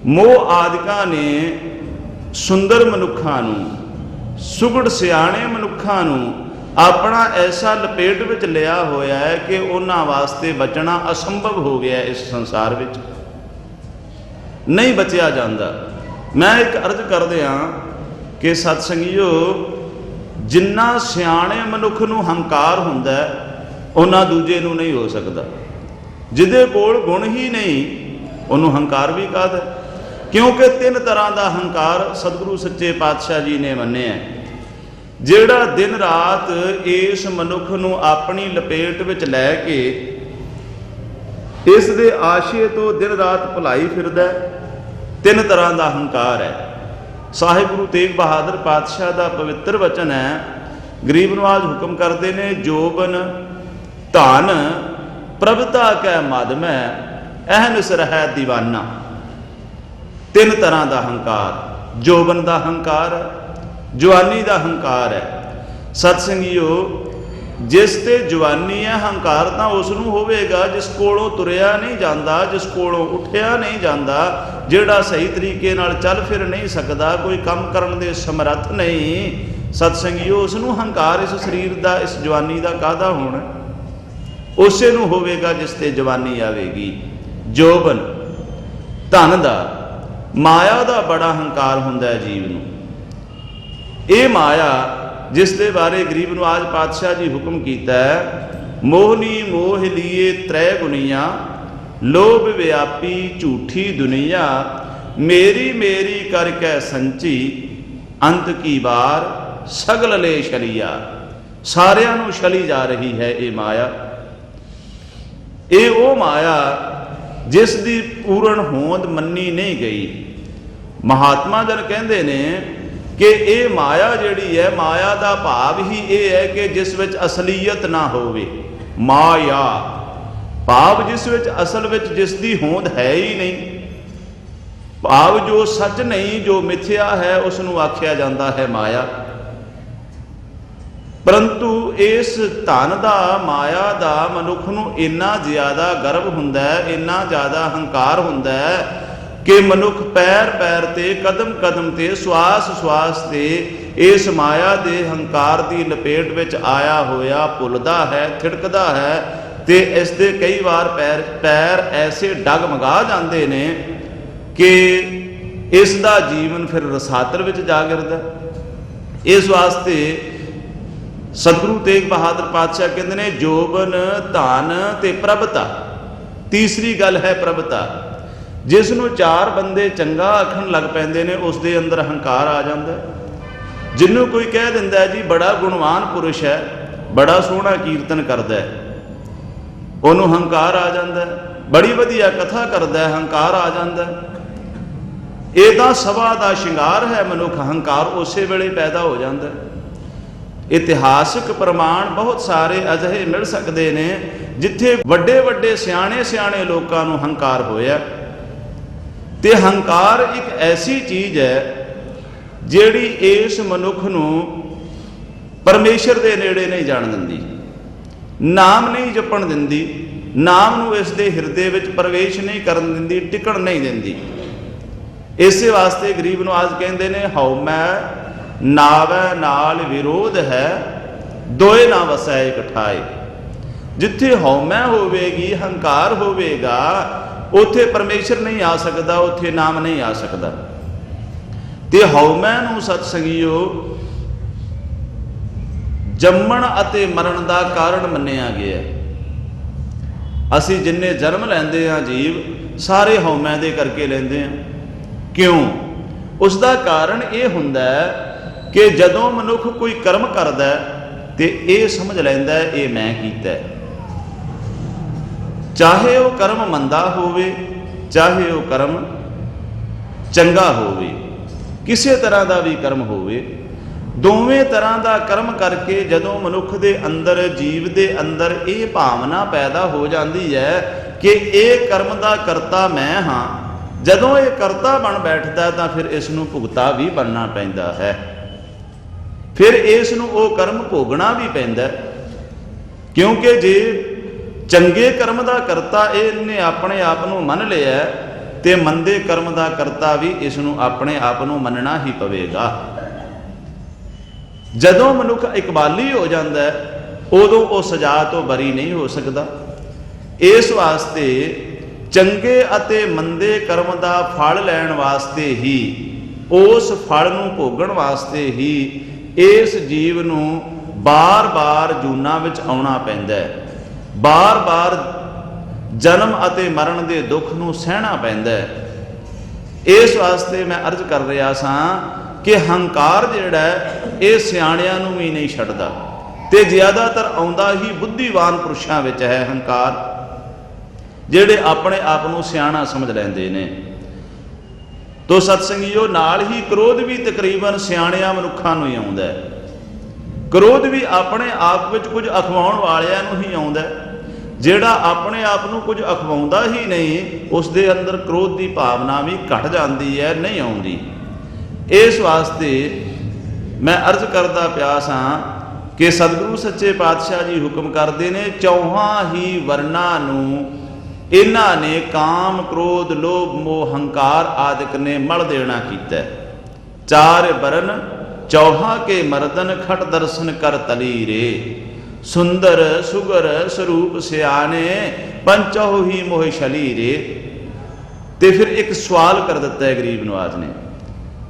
ਮੋਹ ਆਦਿਕਾਂ ਨੇ ਸੁੰਦਰ ਮਨੁੱਖਾਂ ਨੂੰ, ਸੁਗੜ ਸਿਆਣੇ ਮਨੁੱਖਾਂ ਨੂੰ ਆਪਣਾ ਐਸਾ ਲਪੇਟ ਵਿੱਚ ਲਿਆ ਹੋਇਆ ਹੈ ਕਿ ਉਹਨਾਂ ਵਾਸਤੇ ਬਚਣਾ ਅਸੰਭਵ ਹੋ ਗਿਆ। ਇਸ ਸੰਸਾਰ ਵਿੱਚ ਨਹੀਂ ਬਚਿਆ ਜਾਂਦਾ। ਮੈਂ ਇੱਕ ਅਰਜ਼ ਕਰਦਿਆਂ ਕਿ ਸਤਸੰਗੀਓ, ਜਿੰਨਾ ਸਿਆਣੇ ਮਨੁੱਖ ਨੂੰ ਹੰਕਾਰ ਹੁੰਦਾ ਉਹਨਾਂ ਦੂਜੇ ਨੂੰ ਨਹੀਂ ਹੋ ਸਕਦਾ। ਜਿਹਦੇ ਕੋਲ ਗੁਣ ਹੀ ਨਹੀਂ ਉਹਨੂੰ ਹੰਕਾਰ ਵੀ ਕਾਹਦਾ? ਕਿਉਂਕਿ 3 ਤਰ੍ਹਾਂ ਦਾ ਹੰਕਾਰ ਸਤਿਗੁਰੂ ਸੱਚੇ ਪਾਤਸ਼ਾਹ ਜੀ ਨੇ ਮੰਨਿਆ। ਜਿਹੜਾ ਦਿਨ ਰਾਤ ਇਸ ਮਨੁੱਖ ਨੂੰ ਆਪਣੀ ਲਪੇਟ ਵਿੱਚ ਲੈ ਕੇ ਇਸ ਦੇ ਆਸ਼ੇ ਤੋਂ ਦਿਨ ਰਾਤ ਭੁਲਾਈ ਫਿਰਦਾ, 3 ਤਰ੍ਹਾਂ ਦਾ ਹੰਕਾਰ ਹੈ। ਸਾਹਿਬ ਗੁਰੂ ਤੇਗ ਬਹਾਦਰ ਪਾਤਸ਼ਾਹ ਦਾ ਪਵਿੱਤਰ ਵਚਨ ਹੈ, ਗਰੀਬ ਨਵਾਜ਼ ਹੁਕਮ ਕਰਦੇ ਨੇ, ਜੋਬਨ ਧਨ ਪ੍ਰਭਤਾ ਕੈ ਮਦਮੈ ਅਹਨਿਸ ਰਹਿ ਦੀਵਾਨਾ। 3 ਤਰ੍ਹਾਂ ਦਾ ਹੰਕਾਰ। ਜੋਬਨ ਦਾ ਹੰਕਾਰ ਹੈ, ਜਵਾਨੀ ਦਾ ਹੰਕਾਰ ਹੈ। ਸਤਸੰਗੀਓ, ਜਿਸ ਤੇ ਜਵਾਨੀ ਹੈ ਹੰਕਾਰ ਤਾਂ ਉਸ ਨੂੰ ਹੋਵੇਗਾ ਜਿਸ ਕੋਲੋਂ ਤੁਰਿਆ ਨਹੀਂ ਜਾਂਦਾ, ਜਿਸ ਕੋਲੋਂ ਉੱਠਿਆ ਨਹੀਂ ਜਾਂਦਾ, ਜਿਹੜਾ ਸਹੀ ਤਰੀਕੇ ਨਾਲ ਚੱਲ ਫਿਰ ਨਹੀਂ ਸਕਦਾ, ਕੋਈ ਕੰਮ ਕਰਨ ਦੇ ਸਮਰੱਥ ਨਹੀਂ। ਸਤਸੰਗੀਓ, ਉਸ ਨੂੰ ਹੰਕਾਰ ਇਸ ਸਰੀਰ ਦਾ, ਇਸ ਜਵਾਨੀ ਦਾ ਕਾਹਦਾ ਹੋਣਾ? ਉਸੇ ਨੂੰ ਹੋਵੇਗਾ ਜਿਸ ਤੇ ਜਵਾਨੀ ਆਵੇਗੀ। ਜੋਬਨ ਧਨ ਦਾ, ਮਾਇਆ ਦਾ ਬੜਾ ਹੰਕਾਰ ਹੁੰਦਾ ਹੈ ਜੀਵ ਨੂੰ। ਇਹ ਮਾਇਆ ਜਿਸ ਦੇ ਬਾਰੇ ਗਰੀਬ ਨਵਾਜ਼ ਪਾਤਸ਼ਾਹ ਜੀ ਹੁਕਮ ਕੀਤਾ ਹੈ, ਮੋਹਨੀ ਮੋਹ ਲੀਏ ਤ੍ਰੈ ਗੁਨੀਆਂ, ਲੋਭ ਵਿਆਪੀ ਝੂਠੀ ਦੁਨੀਆ, ਮੇਰੀ ਮੇਰੀ ਕਰਕੇ ਸੰਚੀ, ਅੰਤ ਕੀ ਬਾਰ ਸਗਲ ਲੈ ਛਲੀਆ। ਸਾਰਿਆਂ ਨੂੰ ਛਲੀ ਜਾ ਰਹੀ ਹੈ ਇਹ ਮਾਇਆ। ਇਹ ਉਹ ਮਾਇਆ ਜਿਸ ਦੀ ਪੂਰਨ ਹੋਂਦ ਮੰਨੀ ਨਹੀਂ ਗਈ। ਮਹਾਤਮਾ ਜਨ ਕਹਿੰਦੇ ਨੇ ਕਿ ਇਹ ਮਾਇਆ ਜਿਹੜੀ ਹੈ, ਮਾਇਆ ਦਾ ਭਾਵ ਹੀ ਇਹ ਹੈ ਕਿ ਜਿਸ ਵਿੱਚ ਅਸਲੀਅਤ ਨਾ ਹੋਵੇ। ਮਾਇਆ ਭਾਵ ਜਿਸ ਵਿੱਚ ਅਸਲ ਵਿੱਚ ਜਿਸ ਦੀ ਹੋਂਦ ਹੈ ਹੀ ਨਹੀਂ। ਭਾਵ ਜੋ ਸੱਚ ਨਹੀਂ, ਜੋ ਮਿਥਿਆ ਹੈ, ਉਸ ਨੂੰ ਆਖਿਆ ਜਾਂਦਾ ਹੈ ਮਾਇਆ। ਪਰੰਤੂ ਇਸ ਧਨ ਦਾ, ਮਾਇਆ ਦਾ ਮਨੁੱਖ ਨੂੰ ਇੰਨਾ ਜ਼ਿਆਦਾ ਗਰਵ ਹੁੰਦਾ ਹੈ, ਇੰਨਾ ਜ਼ਿਆਦਾ ਹੰਕਾਰ ਹੁੰਦਾ ਹੈ ਕਿ ਮਨੁੱਖ ਪੈਰ ਪੈਰ ਤੇ, ਕਦਮ ਕਦਮ ਤੇ, ਸਵਾਸ ਸਵਾਸ ਤੇ ਇਸ ਮਾਇਆ ਦੇ ਹੰਕਾਰ ਦੀ ਲਪੇਟ ਵਿੱਚ ਆਇਆ ਹੋਇਆ ਭੁੱਲਦਾ ਹੈ, ਥਿੜਕਦਾ ਹੈ ਤੇ ਇਸ ਦੇ ਕਈ ਵਾਰ ਪੈਰ ਐਸੇ ਡਗਮਗਾ ਜਾਂਦੇ ਨੇ ਕਿ ਇਸ ਦਾ ਜੀਵਨ ਫਿਰ ਰਸਾਤਲ ਵਿੱਚ ਜਾ ਗਿਰਦਾ। ਇਸ ਵਾਸਤੇ ਸਤਿਗੁਰੂ ਤੇਗ ਬਹਾਦਰ ਪਾਤਸ਼ਾਹ ਕਹਿੰਦੇ ਨੇ, ਜੋਬਨ ਧਨ ਤੇ ਪ੍ਰਭਤਾ। ਤੀਸਰੀ ਗੱਲ ਹੈ ਪ੍ਰਭਤਾ। ਜਿਸ ਨੂੰ 4 ਬੰਦੇ ਚੰਗਾ ਆਖਣ ਲੱਗ ਪੈਂਦੇ ਨੇ ਉਸ ਦੇ ਅੰਦਰ ਹੰਕਾਰ ਆ ਜਾਂਦਾ। ਜਿਹਨੂੰ ਕੋਈ ਕਹਿ ਦਿੰਦਾ ਜੀ ਬੜਾ ਗੁਣਵਾਨ ਪੁਰਸ਼ ਹੈ, ਬੜਾ ਸੋਹਣਾ ਕੀਰਤਨ ਕਰਦਾ ਹੈ, ਉਹਨੂੰ ਹੰਕਾਰ ਆ ਜਾਂਦਾ। ਬੜੀ ਵਧੀਆ ਕਥਾ ਕਰਦਾ, ਹੰਕਾਰ ਆ ਜਾਂਦਾ। ਇਹ ਤਾਂ ਸਭਾ ਦਾ ਸ਼ਿੰਗਾਰ ਹੈ ਮਨੁੱਖ, ਹੰਕਾਰ ਉਸੇ ਵੇਲੇ ਪੈਦਾ ਹੋ ਜਾਂਦਾ। ਇਤਿਹਾਸਕ ਪ੍ਰਮਾਣ ਬਹੁਤ ਸਾਰੇ ਅਜਿਹੇ ਮਿਲ ਸਕਦੇ ਨੇ ਜਿੱਥੇ ਵੱਡੇ ਵੱਡੇ ਸਿਆਣੇ ਸਿਆਣੇ ਲੋਕਾਂ ਨੂੰ ਹੰਕਾਰ ਹੋਇਆ। ਤੇ ਹੰਕਾਰ ਇੱਕ ਐਸੀ ਚੀਜ਼ ਹੈ ਜਿਹੜੀ ਇਸ ਮਨੁੱਖ ਨੂੰ ਪਰਮੇਸ਼ਰ ਦੇ ਨੇੜੇ ਨਹੀਂ ਜਾਣ ਦਿੰਦੀ, ਨਾਮ ਨਹੀਂ ਜਪਣ ਦਿੰਦੀ, ਨਾਮ ਨੂੰ ਇਸ ਦੇ ਹਿਰਦੇ ਵਿੱਚ ਪ੍ਰਵੇਸ਼ ਨਹੀਂ ਕਰਨ ਦਿੰਦੀ, ਟਿਕਣ ਨਹੀਂ ਦਿੰਦੀ। ਇਸੇ ਵਾਸਤੇ ਗਰੀਬ ਨਵਾਜ਼ ਕਹਿੰਦੇ ਨੇ, ਹਉਮੈ ਨਾਵੈ ਨਾਲ ਵਿਰੋਧ ਹੈ, ਦੋਏ ਨਾ ਵਸੈ ਇਕਠਾਏ। ਜਿੱਥੇ ਹਉਮੈ ਹੋਵੇਗੀ, ਹੰਕਾਰ ਹੋਵੇਗਾ, ਉੱਥੇ ਪਰਮੇਸ਼ਰ ਨਹੀਂ ਆ ਸਕਦਾ, ਉੱਥੇ ਨਾਮ ਨਹੀਂ ਆ ਸਕਦਾ। ਤੇ ਹਉਮੈ ਨੂੰ ਸਤਸੰਗੀਓ ਜੰਮਣ ਅਤੇ ਮਰਨ ਦਾ ਕਾਰਨ ਮੰਨਿਆ ਗਿਆ। ਅਸੀਂ ਜਿੰਨੇ ਜਨਮ ਲੈਂਦੇ ਹਾਂ ਜੀਵ, ਸਾਰੇ ਹਉਮੈ ਦੇ ਕਰਕੇ ਲੈਂਦੇ ਹਾਂ। ਕਿਉਂ? ਉਸ ਦਾ ਕਾਰਨ ਇਹ ਹੁੰਦਾ ਕਿ ਜਦੋਂ ਮਨੁੱਖ ਕੋਈ ਕਰਮ ਕਰਦਾ ਤੇ ਇਹ ਸਮਝ ਲੈਂਦਾ ਇਹ ਮੈਂ ਕੀਤਾ, ਚਾਹੇ ਉਹ ਕਰਮ ਮੰਦਾ ਹੋਵੇ, ਚਾਹੇ ਉਹ ਕਰਮ ਚੰਗਾ ਹੋਵੇ, ਕਿਸੇ ਤਰ੍ਹਾਂ ਦਾ ਵੀ ਕਰਮ ਹੋਵੇ, ਦੋਵੇਂ ਤਰ੍ਹਾਂ ਦਾ ਕਰਮ ਕਰਕੇ ਜਦੋਂ ਮਨੁੱਖ ਦੇ ਅੰਦਰ, ਜੀਵ ਦੇ ਅੰਦਰ ਇਹ ਭਾਵਨਾ ਪੈਦਾ ਹੋ ਜਾਂਦੀ ਹੈ ਕਿ ਇਹ ਕਰਮ ਦਾ ਕਰਤਾ ਮੈਂ ਹਾਂ, ਜਦੋਂ ਇਹ ਕਰਤਾ ਬਣ ਬੈਠਦਾ ਤਾਂ ਫਿਰ ਇਸ ਨੂੰ ਭੁਗਤਾ ਵੀ ਬਣਨਾ ਪੈਂਦਾ ਹੈ, ਫਿਰ ਇਸ ਨੂੰ ਉਹ ਕਰਮ ਭੋਗਣਾ ਵੀ ਪੈਂਦਾ। ਕਿਉਂਕਿ ਜੇ ਚੰਗੇ ਕਰਮ ਦਾ ਕਰਤਾ ਇਹਨੇ ਆਪਣੇ ਆਪ ਨੂੰ ਮੰਨ ਲਿਆ ਤੇ ਮੰਦੇ ਕਰਮ ਦਾ ਕਰਤਾ ਵੀ ਇਸ ਨੂੰ ਆਪਣੇ ਆਪ ਨੂੰ ਮੰਨਣਾ ਹੀ ਪਵੇਗਾ। ਜਦੋਂ ਮਨੁੱਖ ਇਕਬਾਲੀ ਹੋ ਜਾਂਦਾ ਉਦੋਂ ਉਹ ਸਜ਼ਾ ਤੋਂ ਬਰੀ ਨਹੀਂ ਹੋ ਸਕਦਾ। ਇਸ ਵਾਸਤੇ ਚੰਗੇ ਅਤੇ ਮੰਦੇ ਕਰਮ ਦਾ ਫਲ ਲੈਣ ਵਾਸਤੇ ਹੀ, ਉਸ ਫਲ ਨੂੰ ਭੋਗਣ ਵਾਸਤੇ ਹੀ ਇਸ ਜੀਵ ਨੂੰ ਬਾਰ-ਬਾਰ ਜੂਨਾਂ ਵਿੱਚ ਆਉਣਾ ਪੈਂਦਾ ਹੈ, ਬਾਰ-ਬਾਰ ਜਨਮ ਅਤੇ ਮਰਨ ਦੇ ਦੁੱਖ ਨੂੰ ਸਹਿਣਾ ਪੈਂਦਾ ਹੈ। ਇਸ ਵਾਸਤੇ ਮੈਂ ਅਰਜ਼ ਕਰ ਰਿਹਾ ਸਾਂ ਕਿ ਹੰਕਾਰ ਜਿਹੜਾ ਇਹ ਸਿਆਣਿਆਂ ਨੂੰ ਵੀ ਨਹੀਂ ਛੱਡਦਾ ਤੇ ਜ਼ਿਆਦਾਤਰ ਆਉਂਦਾ ਹੀ ਬੁੱਧੀਵਾਨ ਪੁਰਸ਼ਾਂ ਵਿੱਚ ਹੈ ਹੰਕਾਰ, ਜਿਹੜੇ ਆਪਣੇ ਆਪ ਨੂੰ ਸਿਆਣਾ ਸਮਝ ਲੈਂਦੇ ਨੇ। ਤੋ ਸਤਸੰਗੀਓ, ਨਾਲ ਹੀ ਕ੍ਰੋਧ ਵੀ ਤਕਰੀਬਨ ਸਿਆਣਿਆਂ ਮਨੁੱਖਾਂ ਨੂੰ ਹੀ ਆਉਂਦਾ ਹੈ। ਕ੍ਰੋਧ ਵੀ ਆਪਣੇ ਆਪ ਵਿੱਚ ਕੁਝ ਅਖਵਾਉਣ ਵਾਲਿਆਂ ਨੂੰ ਹੀ ਆਉਂਦਾ ਹੈ। ਜਿਹੜਾ ਆਪਣੇ ਆਪ ਨੂੰ ਕੁਝ ਅਖਵਾਉਂਦਾ ਹੀ ਨਹੀਂ, ਉਸ ਦੇ ਅੰਦਰ ਕ੍ਰੋਧ ਦੀ ਭਾਵਨਾ ਵੀ ਘਟ ਜਾਂਦੀ ਹੈ, ਨਹੀਂ ਆਉਂਦੀ। ਇਸ ਵਾਸਤੇ ਮੈਂ ਅਰਜ਼ ਕਰਦਾ ਪਿਆ ਸਾਂ ਕਿ ਸਤਿਗੁਰੂ ਸੱਚੇ ਪਾਤਸ਼ਾਹ ਜੀ ਹੁਕਮ ਕਰਦੇ ਨੇ, ਚੌਹਾਂ ਹੀ ਵਰਨਾਂ ਨੂੰ ਇਹਨਾਂ ਨੇ ਕਾਮ, ਕ੍ਰੋਧ, ਲੋਭ, ਮੋਹ, ਹੰਕਾਰ ਆਦਿਕ ਨੇ ਮਲ ਦੇਣਾ ਕੀਤਾ। ਚਾਰ ਬਰਨ ਚੌਹਾਂ ਕੇ ਮਰਦਨ ਖਟ ਦਰਸ਼ਨ ਕਰ ਤਲੀ ਰੇ, ਸੁੰਦਰ ਸੁਗਰ ਸਰੂਪ ਸਿਆਣੇ ਪੰਚਹੁ ਹੀ ਮੋਹ ਛਲੀ ਰੇ। ਤੇ ਫਿਰ ਇੱਕ ਸਵਾਲ ਕਰ ਦਿੱਤਾ ਹੈ ਗਰੀਬ ਨਵਾਜ਼ ਨੇ।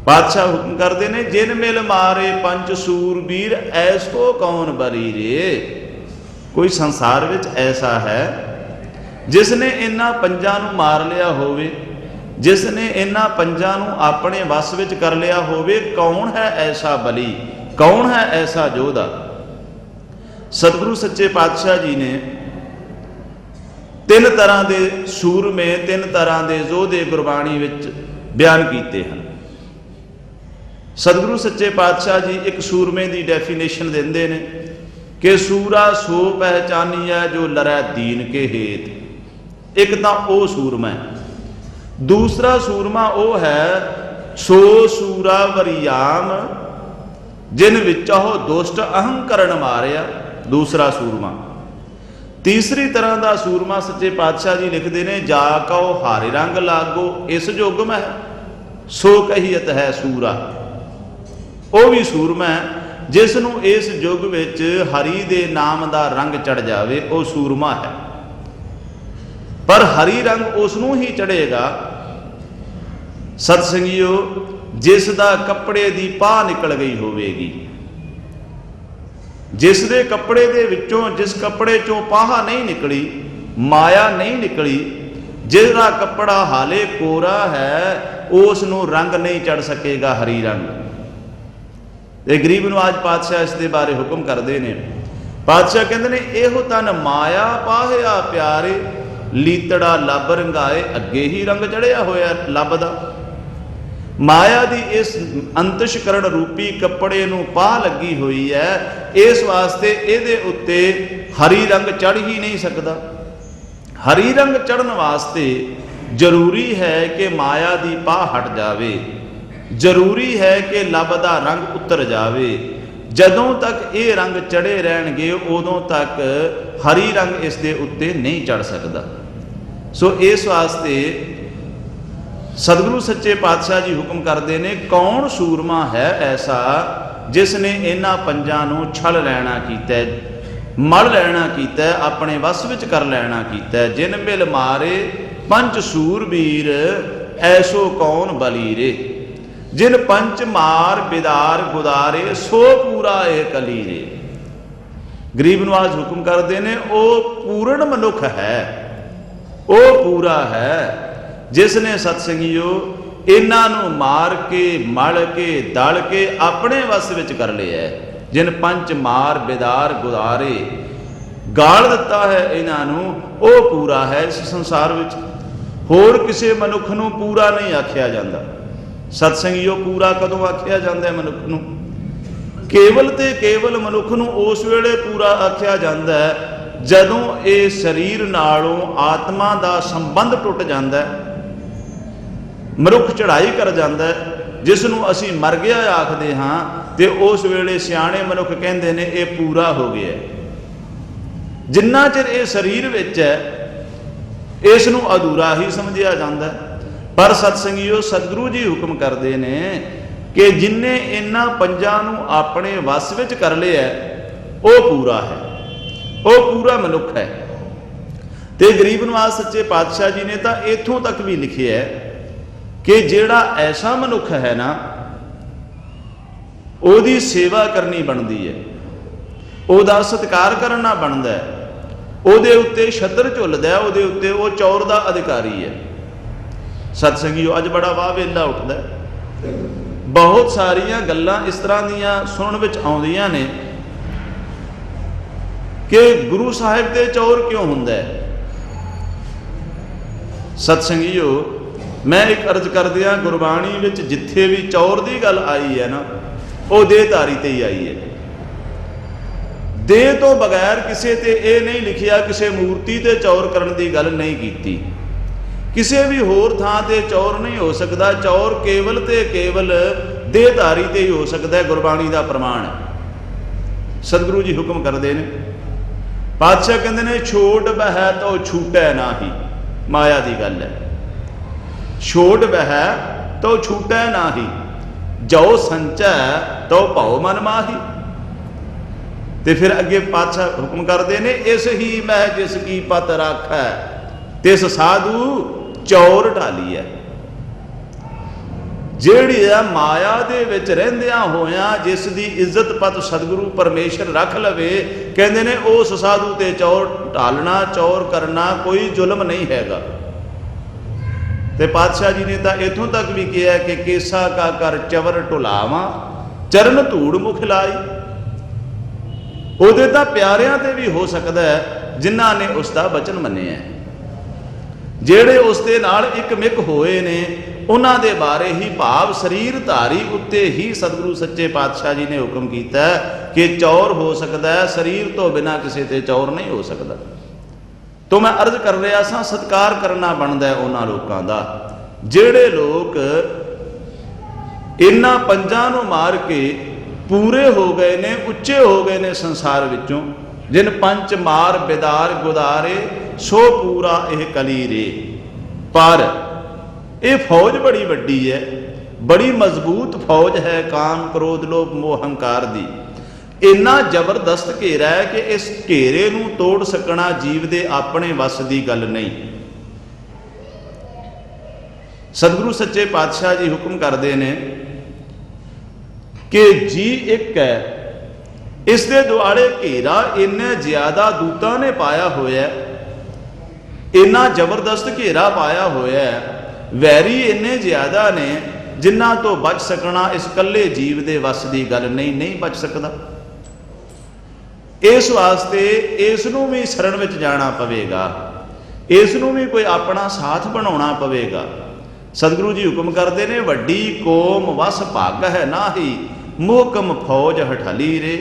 ਪਾਤਸ਼ਾਹ ਹੁਕਮ ਕਰਦੇ ਨੇ, ਜਿਨ ਮਿਲ ਮਾਰੇ ਪੰਜ ਸੂਰਬੀਰ ਐਸੋ ਕੌਣ ਬਰੀ ਰੇ। ਕੋਈ ਸੰਸਾਰ ਵਿੱਚ ਐਸਾ ਹੈ ਜਿਸ ਨੇ ਇਹਨਾਂ ਪੰਜਾਂ ਨੂੰ ਮਾਰ ਲਿਆ ਹੋਵੇ, ਜਿਸ ਨੇ ਇਹਨਾਂ ਪੰਜਾਂ ਨੂੰ ਆਪਣੇ ਵੱਸ ਵਿੱਚ ਕਰ ਲਿਆ ਹੋਵੇ? ਕੌਣ ਹੈ ਐਸਾ ਬਲੀ, ਕੌਣ ਹੈ ਐਸਾ ਯੋਧਾ? ਸਤਿਗੁਰੂ ਸੱਚੇ ਪਾਤਸ਼ਾਹ ਜੀ ਨੇ ਤਿੰਨ ਤਰ੍ਹਾਂ ਦੇ ਸੂਰਮੇ, ਤਿੰਨ ਤਰ੍ਹਾਂ ਦੇ ਯੋਧੇ ਗੁਰਬਾਣੀ ਵਿੱਚ ਬਿਆਨ ਕੀਤੇ ਹਨ। ਸਤਿਗੁਰੂ ਸੱਚੇ ਪਾਤਸ਼ਾਹ ਜੀ ਇੱਕ ਸੂਰਮੇ ਦੀ ਡੈਫੀਨੇਸ਼ਨ ਦਿੰਦੇ ਨੇ ਕਿ ਸੂਰਾ ਸੋ ਪਹਿਚਾਨੀਐ ਜੋ ਲੜੈ ਦੀਨ ਕੇ ਹੇਤ। ਇੱਕ ਤਾਂ ਉਹ ਸੂਰਮਾ ਹੈ। ਦੂਸਰਾ ਸੂਰਮਾ ਉਹ ਹੈ ਸੋ ਸੂਰਾ ਵਰਿਆਮ ਜਿਨ ਵਿੱਚੋਂ ਦੁਸ਼ਟ ਅਹੰਕਰਨ ਮਾਰਿਆ, ਦੂਸਰਾ ਸੂਰਮਾ। ਤੀਸਰੀ ਤਰ੍ਹਾਂ ਦਾ ਸੂਰਮਾ ਸੱਚੇ ਪਾਤਸ਼ਾਹ ਜੀ ਲਿਖਦੇ ਨੇ, ਜਾ ਕਉ ਹਾਰੇ ਰੰਗ ਲਾਗੋ ਇਸ ਜੁਗ ਮਹਿ ਸੋ ਕਹੀਅਤ ਹੈ ਸੂਰਾ। ਉਹ ਵੀ ਸੂਰਮਾ ਹੈ ਜਿਸ ਨੂੰ ਇਸ ਯੁੱਗ ਵਿੱਚ ਹਰੀ ਦੇ ਨਾਮ ਦਾ ਰੰਗ ਚੜ ਜਾਵੇ, ਉਹ ਸੂਰਮਾ ਹੈ। ਪਰ ਹਰੀ ਰੰਗ ਉਸ ਨੂੰ ਹੀ ਚੜੇਗਾ ਸਤਸੰਗੀਓ ਜਿਸ ਦਾ ਕੱਪੜੇ ਦੀ ਪਾਹ ਨਿਕਲ ਗਈ ਹੋਵੇਗੀ। ਜਿਸ ਦੇ ਕੱਪੜੇ ਦੇ ਵਿੱਚੋਂ, ਜਿਸ ਕੱਪੜੇ ਚੋਂ ਪਾਹ ਨਹੀਂ ਨਿਕਲੀ, ਮਾਇਆ ਨਹੀਂ ਨਿਕਲੀ, ਜਿਹੜਾ ਕੱਪੜਾ ਹਾਲੇ ਕੋਰਾ ਹੈ, ਉਸ ਨੂੰ ਰੰਗ ਨਹੀਂ ਚੜ ਸਕੇਗਾ ਹਰੀ ਰੰਗ। ਤੇ ਗਰੀਬ ਨਵਾਜ਼ ਪਾਤਸ਼ਾਹ ਇਸ ਦੇ ਬਾਰੇ ਹੁਕਮ ਕਰਦੇ ਨੇ। ਪਾਤਸ਼ਾਹ ਕਹਿੰਦੇ ਨੇ, ਇਹੋ ਤਨ ਮਾਇਆ ਪਾਹਿਆ ਪਿਆਰੇ ਲੀਤੜਾ ਲੱਭ ਰੰਗਾਏ। ਅੱਗੇ ਹੀ ਰੰਗ ਚੜਿਆ ਹੋਇਆ ਲੱਭ ਦਾ। ਮਾਇਆ ਦੀ ਇਸ ਅੰਤਸ਼ਕਰਣ ਰੂਪੀ ਕੱਪੜੇ ਨੂੰ ਪਾਹ ਲੱਗੀ ਹੋਈ ਹੈ, ਇਸ ਵਾਸਤੇ ਇਹਦੇ ਉੱਤੇ ਹਰੀ ਰੰਗ ਚੜ ਹੀ ਨਹੀਂ ਸਕਦਾ। ਹਰੀ ਰੰਗ ਚੜਨ ਵਾਸਤੇ ਜ਼ਰੂਰੀ ਹੈ ਕਿ ਮਾਇਆ ਦੀ ਪਾਹ ਹਟ ਜਾਵੇ, ਜ਼ਰੂਰੀ ਹੈ ਕਿ ਲੱਭ ਦਾ ਰੰਗ ਉਤਰ ਜਾਵੇ। ਜਦੋਂ ਤੱਕ ਇਹ ਰੰਗ ਚੜੇ ਰਹਿਣਗੇ ਉਦੋਂ ਤੱਕ ਹਰੀ ਰੰਗ ਇਸ ਦੇ ਉੱਤੇ ਨਹੀਂ ਚੜ ਸਕਦਾ। ਸੋ ਇਸ ਵਾਸਤੇ ਸਤਿਗੁਰੂ ਸੱਚੇ ਪਾਤਸ਼ਾਹ ਜੀ ਹੁਕਮ ਕਰਦੇ ਨੇ, ਕੌਣ ਸੂਰਮਾ ਹੈ ਐਸਾ ਜਿਸ ਨੇ ਇਹਨਾਂ ਪੰਜਾਂ ਨੂੰ ਛਲ ਲੈਣਾ ਕੀਤਾ, ਮਲ ਲੈਣਾ ਕੀਤਾ, ਆਪਣੇ ਵੱਸ ਵਿੱਚ ਕਰ ਲੈਣਾ ਕੀਤਾ। ਜਿਨ ਮਿਲ ਮਾਰੇ ਪੰਜ ਸੂਰਬੀਰ ਐਸੋ ਕੌਣ ਬਲੀ ਰੇ। ਜਿਨ ਪੰਚ ਮਾਰ ਬਿਦਾਰ ਗੁਦਾਰੇ ਸੋ ਪੂਰਾ ਇਹ ਕਲੀ ਰੇ। ਗਰੀਬ ਨਵਾਜ਼ ਹੁਕਮ ਕਰਦੇ ਨੇ, ਉਹ ਪੂਰਨ ਮਨੁੱਖ ਹੈ, ਉਹ ਪੂਰਾ ਹੈ ਜਿਸ ਨੇ ਸਤਸੰਗੀਓ ਇਹਨਾਂ ਨੂੰ ਮਾਰ ਕੇ, ਮਲ ਕੇ, ਦਲ ਕੇ ਆਪਣੇ ਵੱਸ ਵਿੱਚ ਕਰ ਲਿਆ। ਜਿਨ ਪੰਚ ਮਾਰ ਬਿਦਾਰ ਗੁਦਾਰੇ, ਗਾਲ ਦਿੱਤਾ ਹੈ ਇਹਨਾਂ ਨੂੰ, ਉਹ ਪੂਰਾ ਹੈ ਇਸ ਸੰਸਾਰ ਵਿੱਚ। ਹੋਰ ਕਿਸੇ ਮਨੁੱਖ ਨੂੰ ਪੂਰਾ ਨਹੀਂ ਆਖਿਆ ਜਾਂਦਾ। ਸਤਸੰਗੀਓ ਪੂਰਾ ਕਦੋਂ ਆਖਿਆ ਜਾਂਦਾ ਹੈ ਮਨੁੱਖ ਨੂੰ? ਕੇਵਲ ਤੇ ਕੇਵਲ ਮਨੁੱਖ ਨੂੰ ਉਸ ਵੇਲੇ ਪੂਰਾ ਆਖਿਆ ਜਾਂਦਾ ਹੈ ਜਦੋਂ ਇਹ ਸਰੀਰ ਨਾਲੋਂ ਆਤਮਾ ਦਾ ਸੰਬੰਧ ਟੁੱਟ ਜਾਂਦਾ ਹੈ। ਮਨੁੱਖ ਚੜ੍ਹਾਈ ਕਰ ਜਾਂਦਾ ਜਿਸ ਨੂੰ ਅਸੀਂ ਮਰ ਗਿਆ ਆਖਦੇ ਹਾਂ, ਤੇ ਉਸ ਵੇਲੇ ਸਿਆਣੇ ਮਨੁੱਖ ਕਹਿੰਦੇ ਨੇ ਇਹ ਪੂਰਾ ਹੋ ਗਿਆ। ਜਿੰਨਾ ਚਿਰ ਇਹ ਸਰੀਰ ਵਿੱਚ ਹੈ ਇਸ ਨੂੰ ਅਧੂਰਾ ਹੀ ਸਮਝਿਆ ਜਾਂਦਾ। ਪਰ ਸਤਸੰਗੀਓ, ਸਤਿਗੁਰੂ ਜੀ ਹੁਕਮ ਕਰਦੇ ਨੇ ਕਿ ਜਿਨਨੇ ਇਹਨਾਂ ਪੰਜਾਂ ਨੂੰ ਆਪਣੇ ਵੱਸ ਵਿੱਚ ਕਰ ਲਿਆ ਉਹ ਪੂਰਾ ਹੈ, ਉਹ ਪੂਰਾ ਮਨੁੱਖ ਹੈ। ਤੇ ਗਰੀਬ ਨਿਵਾਜ ਸੱਚੇ ਪਾਤਸ਼ਾਹ ਜੀ ਨੇ ਤਾਂ ਇੱਥੋਂ ਤੱਕ ਵੀ ਲਿਖਿਆ ਕਿ ਜਿਹੜਾ ਐਸਾ ਮਨੁੱਖ ਹੈ ਨਾ, ਉਹਦੀ ਸੇਵਾ ਕਰਨੀ ਬਣਦੀ ਹੈ, ਉਹਦਾ ਸਤਿਕਾਰ ਕਰਨਾ ਬਣਦਾ ਹੈ, ਉਹਦੇ ਉੱਤੇ ਛੱਤਰ ਝੁੱਲਦਾ, ਉਹਦੇ ਉੱਤੇ ਉਹ ਚੌਰ ਦਾ ਅਧਿਕਾਰੀ ਹੈ। ਸਤਸੰਗੀਓ, ਅੱਜ ਬੜਾ ਵਾਹ ਵੇਲਾ ਉੱਠਦਾ, ਬਹੁਤ ਸਾਰੀਆਂ ਗੱਲਾਂ ਇਸ ਤਰ੍ਹਾਂ ਦੀਆਂ ਸੁਣਨ ਵਿੱਚ ਆਉਂਦੀਆਂ ਨੇ ਕਿ ਗੁਰੂ ਸਾਹਿਬ ਦੇ ਚੌਰ ਕਿਉਂ ਹੁੰਦਾ ਹੈ। ਸਤਸੰਗੀਓ, ਮੈਂ ਇੱਕ ਅਰਜ਼ ਕਰਦਿਆਂ, ਗੁਰਬਾਣੀ ਵਿੱਚ ਜਿੱਥੇ ਵੀ ਚੌਰ ਦੀ ਗੱਲ ਆਈ ਹੈ ਨਾ, ਉਹ ਦੇਹਧਾਰੀ ਤੇ ਹੀ ਆਈ ਹੈ। ਦੇਹ ਤੋਂ ਬਗੈਰ ਕਿਸੇ ਤੇ ਇਹ ਨਹੀਂ ਲਿਖਿਆ, ਕਿਸੇ ਮੂਰਤੀ ਤੇ ਚੌਰ ਕਰਨ ਦੀ ਗੱਲ ਨਹੀਂ ਕੀਤੀ। ਕਿਸੇ ਵੀ ਹੋਰ ਥਾਂ ਤੇ ਚੌਰ ਨਹੀਂ ਹੋ ਸਕਦਾ। ਚੌਰ ਕੇਵਲ ਤੇ ਕੇਵਲ ਦੇਹਧਾਰੀ ਤੇ ਹੀ ਹੋ ਸਕਦਾ ਹੈ, ਗੁਰਬਾਣੀ ਦਾ ਪ੍ਰਮਾਣ ਹੈ। ਸਤਿਗੁਰੂ ਜੀ ਹੁਕਮ ਕਰਦੇ ਨੇ, ਪਾਤਸ਼ਾਹ ਕਹਿੰਦੇ ਨੇ ਛੋਟ ਬਹਿ ਤੋ ਛੂਟੈ ਨਾਹੀ। ਮਾਇਆ ਦੀ ਗੱਲ ਹੈ। ਛੋਟ ਬਹਿ ਤੋ ਛੂਟੈ ਨਾਹੀ, ਜੋ ਸੰਚੈ ਤੋ ਭਉ ਮਨ ਮਾਹੀ। ਤੇ ਫਿਰ ਅੱਗੇ ਪਾਤਸ਼ਾਹ ਹੁਕਮ ਕਰਦੇ ਨੇ, ਇਸ ਹੀ ਮਹਿ ਜਿਸ ਕੀ ਪਤ ਰਾਖੈ, ਤਿਸ ਸਾਧੂ ਚੌਰ ਢਾਲੀ ਹੈ। ਜਿਹੜੀ ਆ ਮਾਇਆ ਦੇ ਵਿੱਚ ਰਹਿੰਦਿਆਂ ਹੋਇਆਂ ਜਿਸ ਦੀ ਇੱਜ਼ਤ ਪਤ ਸਤਿਗੁਰੂ ਪਰਮੇਸ਼ਰ ਰੱਖ ਲਵੇ, ਕਹਿੰਦੇ ਨੇ ਉਸ ਸਾਧੂ ਤੇ ਚੌਰ ਢਾਲਣਾ, ਚੌਰ ਕਰਨਾ ਕੋਈ ਜ਼ੁਲਮ ਨਹੀਂ ਹੈਗਾ। ਤੇ ਪਾਤਸ਼ਾਹ ਜੀ ਨੇ ਤਾਂ ਇੱਥੋਂ ਤੱਕ ਵੀ ਕਿਹਾ ਕਿ ਕੇਸਾ ਕਾ ਕਰ ਚਵਰ ਢੁਲਾਵਾਂ, ਚਰਨ ਧੂੜ ਮੁਖ ਲਾਈ। ਉਹਦੇ ਤਾਂ ਪਿਆਰਿਆਂ ਤੇ ਵੀ ਹੋ ਸਕਦਾ ਹੈ ਜਿਨ੍ਹਾਂ ਨੇ ਉਸ ਦਾ ਬਚਨ ਮੰਨਿਆ, ਜਿਹੜੇ ਉਸ ਦੇ ਨਾਲ ਇੱਕ ਮਿਕ ਹੋਏ ਨੇ, ਉਹਨਾਂ ਦੇ ਬਾਰੇ ਹੀ ਭਾਵ ਸਰੀਰ ਧਾਰੀ ਉੱਤੇ ਹੀ ਸਤਿਗੁਰੂ ਸੱਚੇ ਪਾਤਸ਼ਾਹ ਜੀ ਨੇ ਹੁਕਮ ਕੀਤਾ ਕਿ ਚੌਰ ਹੋ ਸਕਦਾ ਹੈ, ਸਰੀਰ ਤੋਂ ਬਿਨਾਂ ਕਿਸੇ ਤੇ ਚੌਰ ਨਹੀਂ ਹੋ ਸਕਦਾ। ਤੋਂ ਮੈਂ ਅਰਜ਼ ਕਰ ਰਿਹਾ ਸਾਂ, ਸਤਿਕਾਰ ਕਰਨਾ ਬਣਦਾ ਹੈ ਉਹਨਾਂ ਲੋਕਾਂ ਦਾ ਜਿਹੜੇ ਲੋਕ ਇਹਨਾਂ ਪੰਜਾਂ ਨੂੰ ਮਾਰ ਕੇ ਪੂਰੇ ਹੋ ਗਏ ਨੇ, ਉੱਚੇ ਹੋ ਗਏ ਨੇ ਸੰਸਾਰ ਵਿੱਚੋਂ। ਜਿਨ ਪੰਚ ਮਾਰ ਬਿਦਾਰ ਗੁਦਾਰੇ, ਸੋ ਪੂਰਾ ਇਹ ਕਲੀ ਰੇ। ਪਰ ਇਹ ਫੌਜ ਬੜੀ ਵੱਡੀ ਹੈ, ਬੜੀ ਮਜ਼ਬੂਤ ਫੌਜ ਹੈ ਕਾਮ ਕ੍ਰੋਧ ਲੋਭ ਮੋਹ ਹੰਕਾਰ ਦੀ। ਇੰਨਾ ਜ਼ਬਰਦਸਤ ਘੇਰਾ ਹੈ ਕਿ ਇਸ ਘੇਰੇ ਨੂੰ ਤੋੜ ਸਕਣਾ ਜੀਵ ਦੇ ਆਪਣੇ ਵੱਸ ਦੀ ਗੱਲ ਨਹੀਂ। ਸਤਿਗੁਰੂ ਸੱਚੇ ਪਾਤਸ਼ਾਹ ਜੀ ਹੁਕਮ ਕਰਦੇ ਨੇ ਕਿ ਜੀ ਇੱਕ ਹੈ, ਇਸ ਦੇ ਦੁਆਲੇ ਘੇਰਾ ਇੰਨੇ ਜ਼ਿਆਦਾ ਦੂਤਾਂ ਨੇ ਪਾਇਆ ਹੋਇਆ, ਇੰਨਾ ਜ਼ਬਰਦਸਤ ਘੇਰਾ ਪਾਇਆ ਹੋਇਆ, ਵੈਰੀ ਇੰਨੇ ਜ਼ਿਆਦਾ ਨੇ ਜਿਨ੍ਹਾਂ ਤੋਂ ਬਚ ਸਕਣਾ ਇਸ ਇਕੱਲੇ ਜੀਵ ਦੇ ਵੱਸ ਦੀ ਗੱਲ ਨਹੀਂ ਬਚ ਸਕਦਾ। ਇਸ ਵਾਸਤੇ ਇਸ ਨੂੰ ਵੀ ਸ਼ਰਨ ਵਿੱਚ ਜਾਣਾ ਪਵੇਗਾ, ਇਸ ਨੂੰ ਵੀ ਕੋਈ ਆਪਣਾ ਸਾਥ ਬਣਾਉਣਾ ਪਵੇਗਾ। ਸਤਿਗੁਰੂ ਜੀ ਹੁਕਮ ਕਰਦੇ ਨੇ, ਵੱਡੀ ਕੌਮ ਵਸ ਭਾਗ ਹੈ ਨਾਹੀ, ਮੋਹਕਮ ਫੌਜ ਹਠਾਲੀ ਰੇ।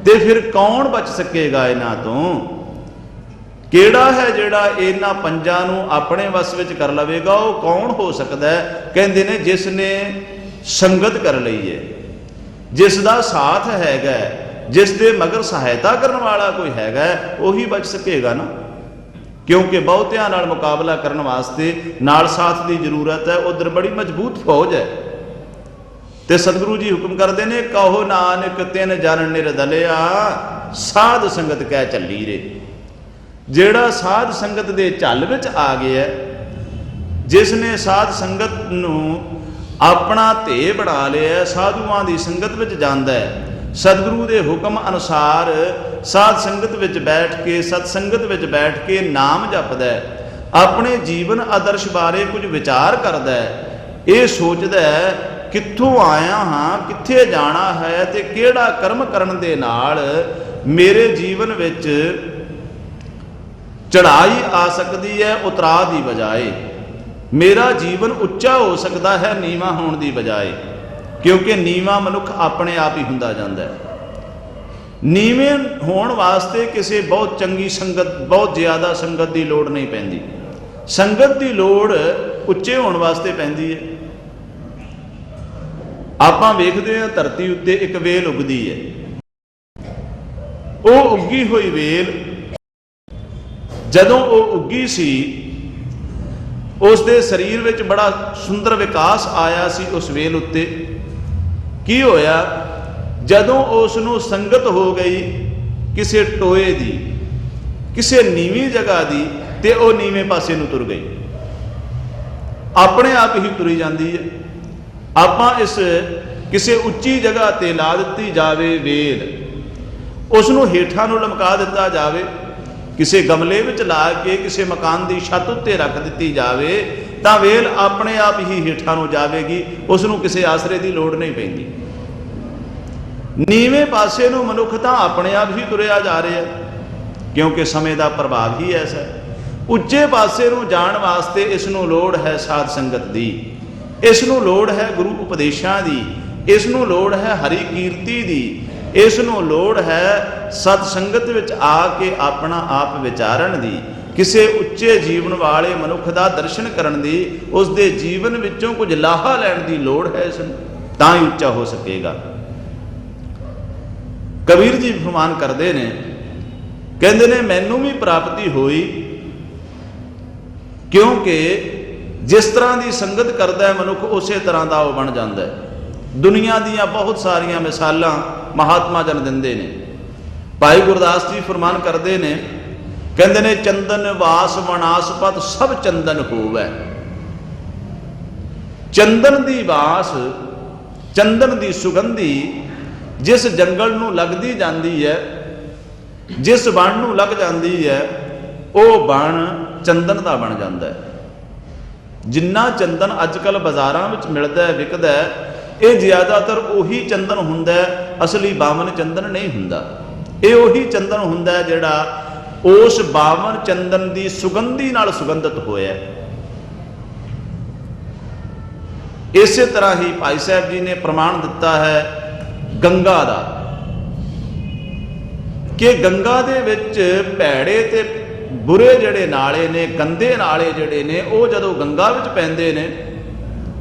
ਤੇ ਫਿਰ ਕੌਣ ਬਚ ਸਕੇਗਾ ਇਹਨਾਂ ਤੋਂ? ਕਿਹੜਾ ਹੈ ਜਿਹੜਾ ਇਹਨਾਂ ਪੰਜਾਂ ਨੂੰ ਆਪਣੇ ਵਸ ਵਿੱਚ ਕਰ ਲਵੇਗਾ? ਉਹ ਕੌਣ ਹੋ ਸਕਦਾ ਹੈ? ਕਹਿੰਦੇ ਨੇ ਜਿਸ ਨੇ ਸੰਗਤ ਕਰ ਲਈ ਹੈ, ਜਿਸ ਦਾ ਸਾਥ ਹੈਗਾ, ਜਿਸ ਦੇ ਮਗਰ ਸਹਾਇਤਾ ਕਰਨ ਵਾਲਾ ਕੋਈ ਹੈਗਾ, ਉਹੀ ਬਚ ਸਕੇਗਾ ਨਾ। ਕਿਉਂਕਿ ਬਹੁਤਿਆਂ ਨਾਲ ਮੁਕਾਬਲਾ ਕਰਨ ਵਾਸਤੇ ਨਾਲ ਸਾਥ ਦੀ ਜ਼ਰੂਰਤ ਹੈ, ਉਧਰ ਬੜੀ ਮਜ਼ਬੂਤ ਫੌਜ ਹੈ। ਤੇ ਸਤਿਗੁਰੂ ਜੀ ਹੁਕਮ ਕਰਦੇ ਨੇ, ਕਹੋ ਨਾਨਕ ਤਿੰਨ ਜਨ ਨਿਰਦਲਿਆ, ਸਾਧ ਸੰਗਤ ਕਹਿ ਚੱਲੀ ਰੇ। ਜਿਹੜਾ ਸਾਧ ਸੰਗਤ ਦੇ ਝੱਲ ਵਿੱਚ ਆ ਗਿਆ, ਜਿਸ ਨੇ ਸਾਧ ਸੰਗਤ ਨੂੰ ਆਪਣਾ ਧੇ ਬਣਾ ਲਿਆ, ਸਾਧੂਆਂ ਦੀ ਸੰਗਤ ਵਿੱਚ ਜਾਂਦਾ ਹੈ, ਸਤਿਗੁਰੂ ਦੇ ਹੁਕਮ ਅਨੁਸਾਰ ਸਾਧ ਸੰਗਤ ਵਿੱਚ ਬੈਠ ਕੇ, ਸਤ ਸੰਗਤ ਵਿੱਚ ਬੈਠ ਕੇ ਨਾਮ ਜਪਦਾ ਹੈ, ਆਪਣੇ ਜੀਵਨ ਆਦਰਸ਼ ਬਾਰੇ ਕੁਝ ਵਿਚਾਰ ਕਰਦਾ ਹੈ, ਇਹ ਸੋਚਦਾ ਹੈ ਕਿੱਥੋਂ ਆਇਆ ਹਾਂ, ਕਿੱਥੇ ਜਾਣਾ ਹੈ, ਤੇ ਕਿਹੜਾ ਕਰਮ ਕਰਨ ਦੇ ਨਾਲ ਮੇਰੇ ਜੀਵਨ ਵਿੱਚ ਚੜ੍ਹਾਈ ਆ ਸਕਦੀ ਹੈ ਉਤਰਾਅ ਦੀ ਬਜਾਏ, ਮੇਰਾ ਜੀਵਨ ਉੱਚਾ ਹੋ ਸਕਦਾ ਹੈ ਨੀਵਾਂ ਹੋਣ ਦੀ ਬਜਾਏ। ਕਿਉਂਕਿ ਨੀਵਾਂ ਮਨੁੱਖ ਆਪਣੇ ਆਪ ਹੀ ਹੁੰਦਾ ਜਾਂਦਾ ਹੈ। ਨੀਵੇਂ ਹੋਣ ਵਾਸਤੇ ਕਿਸੇ ਬਹੁਤ ਚੰਗੀ ਸੰਗਤ, ਬਹੁਤ ਜ਼ਿਆਦਾ ਸੰਗਤ ਦੀ ਲੋੜ ਨਹੀਂ ਪੈਂਦੀ। ਸੰਗਤ ਦੀ ਲੋੜ ਉੱਚੇ ਹੋਣ ਵਾਸਤੇ ਪੈਂਦੀ ਹੈ। ਆਪਾਂ ਵੇਖਦੇ ਹਾਂ ਧਰਤੀ ਉੱਤੇ ਇੱਕ ਵੇਲ ਉੱਗਦੀ ਹੈ, ਉਹ ਉੱਗੀ ਹੋਈ ਵੇਲ ਜਦੋਂ ਉਹ ਉੱਗੀ ਸੀ, ਉਸ ਦੇ ਸਰੀਰ ਵਿੱਚ ਬੜਾ ਸੁੰਦਰ ਵਿਕਾਸ ਆਇਆ ਸੀ। ਉਸ ਵੇਲ ਉੱਤੇ ਕੀ ਹੋਇਆ, ਜਦੋਂ ਉਸ ਨੂੰ ਸੰਗਤ ਹੋ ਗਈ ਕਿਸੇ ਟੋਏ ਦੀ, ਕਿਸੇ ਨੀਵੀਂ ਜਗ੍ਹਾ ਦੀ, ਤੇ ਉਹ ਨੀਵੇਂ ਪਾਸੇ ਨੂੰ ਤੁਰ ਗਈ, ਆਪਣੇ ਆਪ ਹੀ ਤੁਰੀ ਜਾਂਦੀ ਹੈ। ਆਪਾਂ ਇਸ ਕਿਸੇ ਉੱਚੀ ਜਗ੍ਹਾ ਤੇ ਲਾ ਦਿੱਤੀ ਜਾਵੇ ਵੇਲ, ਉਸ ਨੂੰ ਹੇਠਾਂ ਨੂੰ ਲਮਕਾ ਦਿੱਤਾ ਜਾਵੇ, ਕਿਸੇ ਗਮਲੇ ਵਿੱਚ ਲਾ ਕੇ ਕਿਸੇ ਮਕਾਨ ਦੀ ਛੱਤ ਉੱਤੇ ਰੱਖ ਦਿੱਤੀ ਜਾਵੇ, ਤਾਂ ਵੇਲ ਆਪਣੇ ਆਪ ਹੀ ਹੇਠਾਂ ਨੂੰ ਜਾਵੇਗੀ, ਉਸ ਨੂੰ ਕਿਸੇ ਆਸਰੇ ਦੀ ਲੋੜ ਨਹੀਂ ਪੈਂਦੀ। ਨੀਵੇਂ ਪਾਸੇ ਨੂੰ ਮਨੁੱਖ ਤਾਂ ਆਪਣੇ ਆਪ ਹੀ ਤੁਰਿਆ ਜਾ ਰਿਹਾ, ਕਿਉਂਕਿ ਸਮੇਂ ਦਾ ਪ੍ਰਭਾਵ ਹੀ ਐਸਾ ਹੈ। ਉੱਚੇ ਪਾਸੇ ਨੂੰ ਜਾਣ ਵਾਸਤੇ ਇਸ ਨੂੰ ਲੋੜ ਹੈ ਸਾਧ ਸੰਗਤ ਦੀ, ਇਸ ਨੂੰ ਲੋੜ ਹੈ ਗੁਰੂ ਉਪਦੇਸ਼ਾਂ ਦੀ, ਇਸ ਨੂੰ ਲੋੜ ਹੈ ਹਰੀ ਕੀਰਤੀ ਦੀ, ਇਸ ਨੂੰ ਲੋੜ ਹੈ ਸਤ ਸੰਗਤ ਵਿੱਚ ਆ ਕੇ ਆਪਣਾ ਆਪ ਵਿਚਾਰਨ ਦੀ, ਕਿਸੇ ਉੱਚੇ ਜੀਵਨ ਵਾਲੇ ਮਨੁੱਖ ਦਾ ਦਰਸ਼ਨ ਕਰਨ ਦੀ, ਉਸ ਦੇ ਜੀਵਨ ਵਿੱਚੋਂ ਕੁਝ ਲਾਹਾ ਲੈਣ ਦੀ ਲੋੜ ਹੈ ਇਸ ਨੂੰ, ਤਾਂ ਹੀ ਉੱਚਾ ਹੋ ਸਕੇਗਾ। ਕਬੀਰ ਜੀ ਫਰਮਾਨ ਕਰਦੇ ਨੇ, ਕਹਿੰਦੇ ਨੇ ਮੈਨੂੰ ਵੀ ਪ੍ਰਾਪਤੀ ਹੋਈ, ਕਿਉਂਕਿ ਜਿਸ ਤਰ੍ਹਾਂ ਦੀ ਸੰਗਤ ਕਰਦਾ ਹੈ ਮਨੁੱਖ, ਉਸੇ ਤਰ੍ਹਾਂ ਦਾ ਉਹ ਬਣ ਜਾਂਦਾ ਹੈ। ਦੁਨੀਆ ਦੀਆਂ ਬਹੁਤ ਸਾਰੀਆਂ ਮਿਸਾਲਾਂ ਮਹਾਤਮਾ ਜਨ ਦਿੰਦੇ ਨੇ। ਭਾਈ ਗੁਰਦਾਸ ਜੀ ਫਰਮਾਨ ਕਰਦੇ ਨੇ, ਕਹਿੰਦੇ ਨੇ ਚੰਦਨ ਵਾਸ ਵਨਾਸਪਤ ਸਭ ਚੰਦਨ ਹੋਵੈ। ਚੰਦਨ ਦੀ ਵਾਸ, ਚੰਦਨ ਦੀ ਸੁਗੰਧੀ ਜਿਸ ਜੰਗਲ ਨੂੰ ਲੱਗਦੀ ਜਾਂਦੀ ਹੈ, ਜਿਸ ਬਣ ਨੂੰ ਲੱਗ ਜਾਂਦੀ ਹੈ, ਉਹ ਬਣ ਚੰਦਨ ਦਾ ਬਣ ਜਾਂਦਾ ਹੈ। ਜਿੰਨਾ ਚੰਦਨ ਅੱਜ ਕੱਲ੍ਹ ਬਾਜ਼ਾਰਾਂ ਵਿੱਚ ਮਿਲਦਾ ਹੈ, ਵਿਕਦਾ ਹੈ, ਇਹ ਜ਼ਿਆਦਾਤਰ ਉਹੀ ਚੰਦਨ ਹੁੰਦਾ ਹੈ, ਅਸਲੀ ਬਾਵਨ ਚੰਦਨ ਨਹੀਂ ਹੁੰਦਾ। ਇਹ ਉਹੀ ਚੰਦਨ ਹੁੰਦਾ ਹੈ ਜਿਹੜਾ ਉਸ ਬਾਵਨ ਚੰਦਨ ਦੀ ਸੁਗੰਧੀ ਨਾਲ ਸੁਗੰਧਿਤ ਹੋਇਆ। ਇਸੇ ਤਰ੍ਹਾਂ ਹੀ ਭਾਈ ਸਾਹਿਬ ਜੀ ਨੇ ਪ੍ਰਮਾਣ ਦਿੱਤਾ ਹੈ ਗੰਗਾ ਦਾ, ਕਿ ਗੰਗਾ ਦੇ ਵਿੱਚ ਭੈੜੇ ਤੇ ਬੁਰੇ ਜਿਹੜੇ ਨਾਲੇ ਨੇ, ਗੰਦੇ ਨਾਲੇ ਜਿਹੜੇ ਨੇ, ਉਹ ਜਦੋਂ ਗੰਗਾ ਵਿੱਚ ਪੈਂਦੇ ਨੇ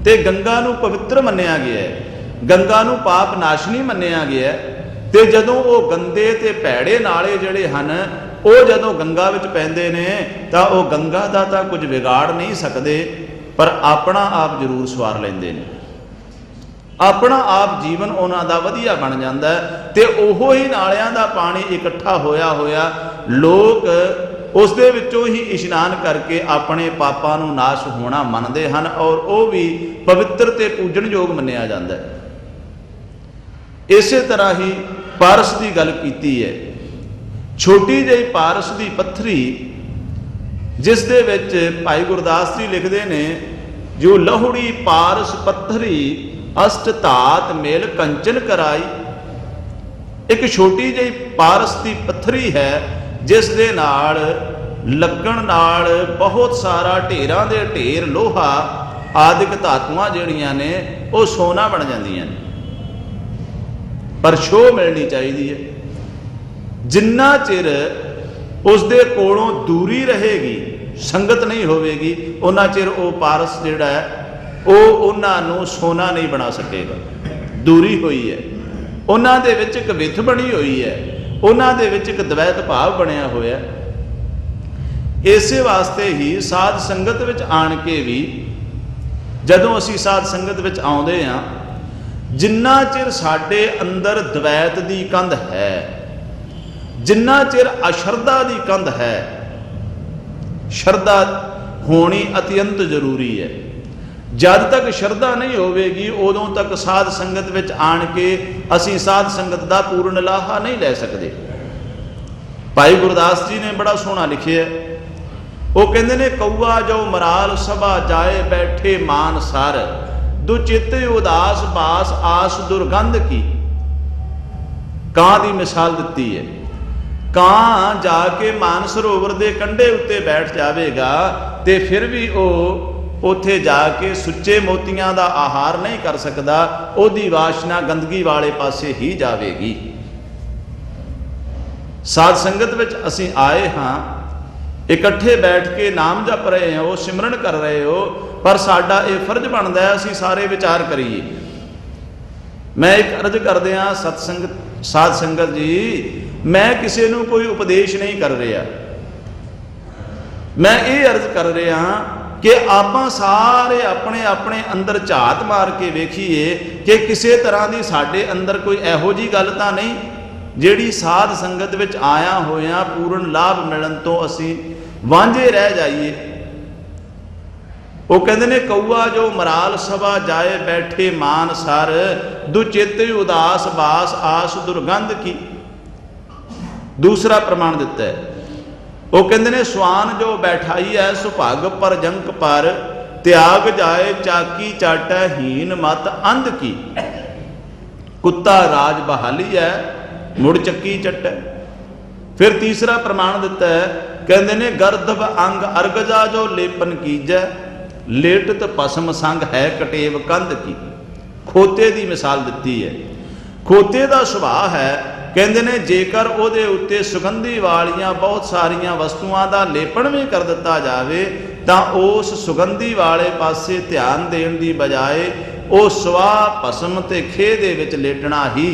ਤੇ ਗੰਗਾ ਨੂੰ ਪਵਿੱਤਰ ਮੰਨਿਆ ਗਿਆ ਹੈ, ਗੰਗਾ ਨੂੰ ਪਾਪ ਨਾਸ਼ਨੀ ਮੰਨਿਆ ਗਿਆ ਹੈ। ਤੇ ਜਦੋਂ ਉਹ ਗੰਦੇ ਤੇ ਭੈੜੇ ਨਾਲੇ ਜਿਹੜੇ ਹਨ, ਉਹ ਜਦੋਂ ਗੰਗਾ ਵਿੱਚ ਪੈਂਦੇ ਨੇ, ਤਾਂ ਉਹ ਗੰਗਾ ਦਾ ਤਾਂ ਕੁਝ ਵਿਗਾੜ ਨਹੀਂ ਸਕਦੇ, ਪਰ ਆਪਣਾ ਆਪ ਜ਼ਰੂਰ ਸਵਾਰ ਲੈਂਦੇ ਨੇ। ਆਪਣਾ ਆਪ ਜੀਵਨ ਉਹਨਾਂ ਦਾ ਵਧੀਆ ਬਣ ਜਾਂਦਾ ਹੈ, ਤੇ ਉਹੋ ਹੀ ਨਾਲਿਆਂ ਦਾ ਪਾਣੀ ਇਕੱਠਾ ਹੋਇਆ ਲੋਕ ਉਸ ਦੇ ਵਿੱਚੋਂ ਹੀ ਇਸ਼ਨਾਨ ਕਰਕੇ ਆਪਣੇ ਪਾਪਾਂ ਨੂੰ ਨਾਸ਼ ਹੋਣਾ ਮੰਨਦੇ ਹਨ, ਔਰ ਉਹ ਵੀ ਪਵਿੱਤਰ ਤੇ ਪੂਜਣਯੋਗ ਮੰਨਿਆ ਜਾਂਦਾ ਹੈ। ਇਸੇ ਤਰ੍ਹਾਂ ਹੀ ਪਾਰਸ ਦੀ ਗੱਲ ਕੀਤੀ ਹੈ। ਛੋਟੀ ਜਿਹੀ ਪਾਰਸ ਦੀ ਪੱਥਰੀ, ਜਿਸ ਦੇ ਵਿੱਚ ਭਾਈ ਗੁਰਦਾਸ ਜੀ ਲਿਖਦੇ ਨੇ, ਜੋ ਲਹੁੜੀ ਪਾਰਸ ਪੱਥਰੀ ਅਸ਼ਟ ਧਾਤ ਮੇਲ ਕੰਚਨ ਕਰਾਈ। ਇੱਕ ਛੋਟੀ ਜਿਹੀ ਪਾਰਸ ਦੀ ਪੱਥਰੀ ਹੈ, ਜਿਸ ਦੇ ਨਾਲ ਲੱਗਣ ਨਾਲ ਬਹੁਤ ਸਾਰਾ ਢੇਰਾਂ ਦੇ ਢੇਰ ਲੋਹਾ ਆਦਿਕ ਧਾਤੂਆਂ ਜਿਹੜੀਆਂ ਨੇ ਉਹ ਸੋਨਾ ਬਣ ਜਾਂਦੀਆਂ ਨੇ। ਪਰ ਛੋਹ ਮਿਲਣੀ ਚਾਹੀਦੀ ਹੈ। ਜਿੰਨਾ ਚਿਰ ਉਸ ਦੇ ਕੋਲੋਂ ਦੂਰੀ ਰਹੇਗੀ, ਸੰਗਤ ਨਹੀਂ ਹੋਵੇਗੀ, ਉਹਨਾਂ ਚਿਰ ਉਹ ਪਾਰਸ ਜਿਹੜਾ ਹੈ ਉਹ ਉਹਨਾਂ ਨੂੰ ਸੋਨਾ ਨਹੀਂ ਬਣਾ ਸਕੇਗਾ। ਦੂਰੀ ਹੋਈ ਹੈ, ਉਹਨਾਂ ਦੇ ਵਿੱਚ ਇੱਕ ਵਿੱਥ ਬਣੀ ਹੋਈ ਹੈ, ਉਹਨਾਂ ਦੇ ਵਿੱਚ ਇੱਕ ਦਵੈਤ ਭਾਵ ਬਣਿਆ ਹੋਇਆ। ਇਸੇ ਵਾਸਤੇ ਹੀ ਸਾਧ ਸੰਗਤ ਵਿੱਚ ਆਣ ਕੇ ਵੀ, ਜਦੋਂ ਅਸੀਂ ਸਾਧ ਸੰਗਤ ਵਿੱਚ ਆਉਂਦੇ ਹਾਂ, ਜਿੰਨਾ ਚਿਰ ਸਾਡੇ ਅੰਦਰ ਦਵੈਤ ਦੀ ਕੰਧ ਹੈ, ਜਿੰਨਾ ਚਿਰ ਅਸ਼ਰਧਾ ਦੀ ਕੰਧ ਹੈ, ਸ਼ਰਧਾ ਹੋਣੀ ਅਤਿਅੰਤ ਜ਼ਰੂਰੀ ਹੈ। ਜਦ ਤੱਕ ਸ਼ਰਧਾ ਨਹੀਂ ਹੋਵੇਗੀ, ਉਦੋਂ ਤੱਕ ਸਾਧ ਸੰਗਤ ਵਿੱਚ ਆਣ ਕੇ ਅਸੀਂ ਸਾਧ ਸੰਗਤ ਦਾ ਪੂਰਨ ਲਾਹਾ ਨਹੀਂ ਲੈ ਸਕਦੇ। ਭਾਈ ਗੁਰਦਾਸ ਜੀ ਨੇ ਬੜਾ ਸੋਹਣਾ ਲਿਖਿਆ, ਉਹ ਕਹਿੰਦੇ ਨੇ, ਕਊਆ ਜੋ ਮਰਾਲ ਸਭਾ ਜਾਏ ਬੈਠੇ ਮਾਨ ਸਰ, ਦੁਚਿਤ ਉਦਾਸ ਬਾਸ ਆਸ ਦੁਰਗੰਧ ਕੀ। ਕਾਂ ਦੀ ਮਿਸਾਲ ਦਿੱਤੀ ਹੈ। ਕਾਂ ਜਾ ਕੇ ਮਾਨ ਸਰੋਵਰ ਦੇ ਕੰਢੇ ਉੱਤੇ ਬੈਠ ਜਾਵੇਗਾ ਤੇ ਫਿਰ ਵੀ ਉਹ ਉੱਥੇ ਜਾ ਕੇ ਸੁੱਚੇ ਮੋਤੀਆਂ ਦਾ ਆਹਾਰ ਨਹੀਂ ਕਰ ਸਕਦਾ, ਉਹਦੀ ਵਾਸ਼ਨਾ ਗੰਦਗੀ ਵਾਲੇ ਪਾਸੇ ਹੀ ਜਾਵੇਗੀ। ਸਾਧ ਸੰਗਤ ਵਿੱਚ ਅਸੀਂ ਆਏ ਹਾਂ, ਇਕੱਠੇ ਬੈਠ ਕੇ ਨਾਮ ਜਪ ਰਹੇ ਹੋ, ਸਿਮਰਨ ਕਰ ਰਹੇ ਹੋ, पर साडा ये फर्ज बनता है असी सारे विचार करिए। मैं एक अर्ज कर दिया साध संगत जी, मैं किसी को कोई उपदेश नहीं कर रहा, मैं ये अर्ज कर रहा कि आप सारे अपने अपने अंदर झात मार के वेखीए कि किसी तरह की साडे अंदर कोई इहो जी गल तां नहीं जिहड़ी साध संगत विच आया होया पूर्ण लाभ मिलण तो असी वांझे रह जाइए। वो कहते ने कौआ जो मराल सभा जाए बैठे मान सर, दुचित उदास बास आस दुर्गंध की। दूसरा प्रमाण दिता है, वो कहते ने स्वान जो बैठाई है सुभाग पर जंक पर, त्याग जाए चाकी चाटै हीन मत अंध की। कुत्ता राज बहाली है मुड़ चक्की चट्टै। फिर तीसरा प्रमाण दिता है, कहते ने गर्दभ अंग अर्गजा जो लेपन कीजै, लेटत पसम संग है कटेव कंध की। खोते की मिसाल दी है। खोते का सुभाव है, कहते ने जेकर उहदे उत्ते सुगंधी वालियां बहुत सारिया वस्तुआं का लेपन भी कर दिता जाए तो उस सुगंधी वाले पासे ध्यान देने की बजाय वह सुआह पसम ते खे दे विच लेटना ही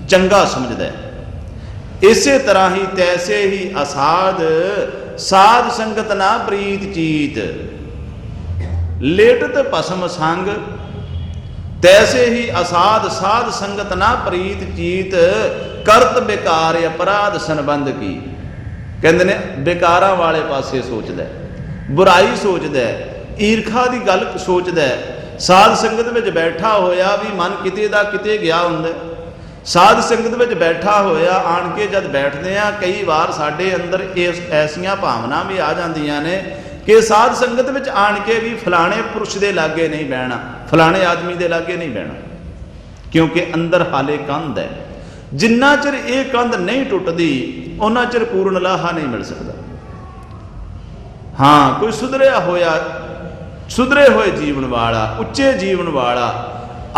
चंगा समझदा है। इसे तरह ही तैसे ही असाध साध संगत ना प्रीत चीत, लेटत पसम संग तैसे ही असाध साध संगत ना प्रीत चीत, करत बेकार अपराध संबंध की। कहते ने बेकारा वाले पासे सोचदा है, बुराई सोचदा है, ईरखा की गल सोचदा है। साध संगत में बैठा होया भी मन किते दा किते गया हुंदा। साध संगत में बैठा होया आन के जब बैठते हैं कई बार साडे अंदर ऐसियां भावना भी आ जांदियां ने कि साध संगत में आन के भी फलाने पुरुष के लागे नहीं बहना, फलाने आदमी के लागे नहीं बहना, क्योंकि अंदर हाले कंध है। जिन्ना चिर ये कंध नहीं टुटती उन्ना चिर पूर्ण लाहा नहीं मिल सकता। हाँ, कोई सुधरे हुए जीवन वाला, उच्चे जीवन वाला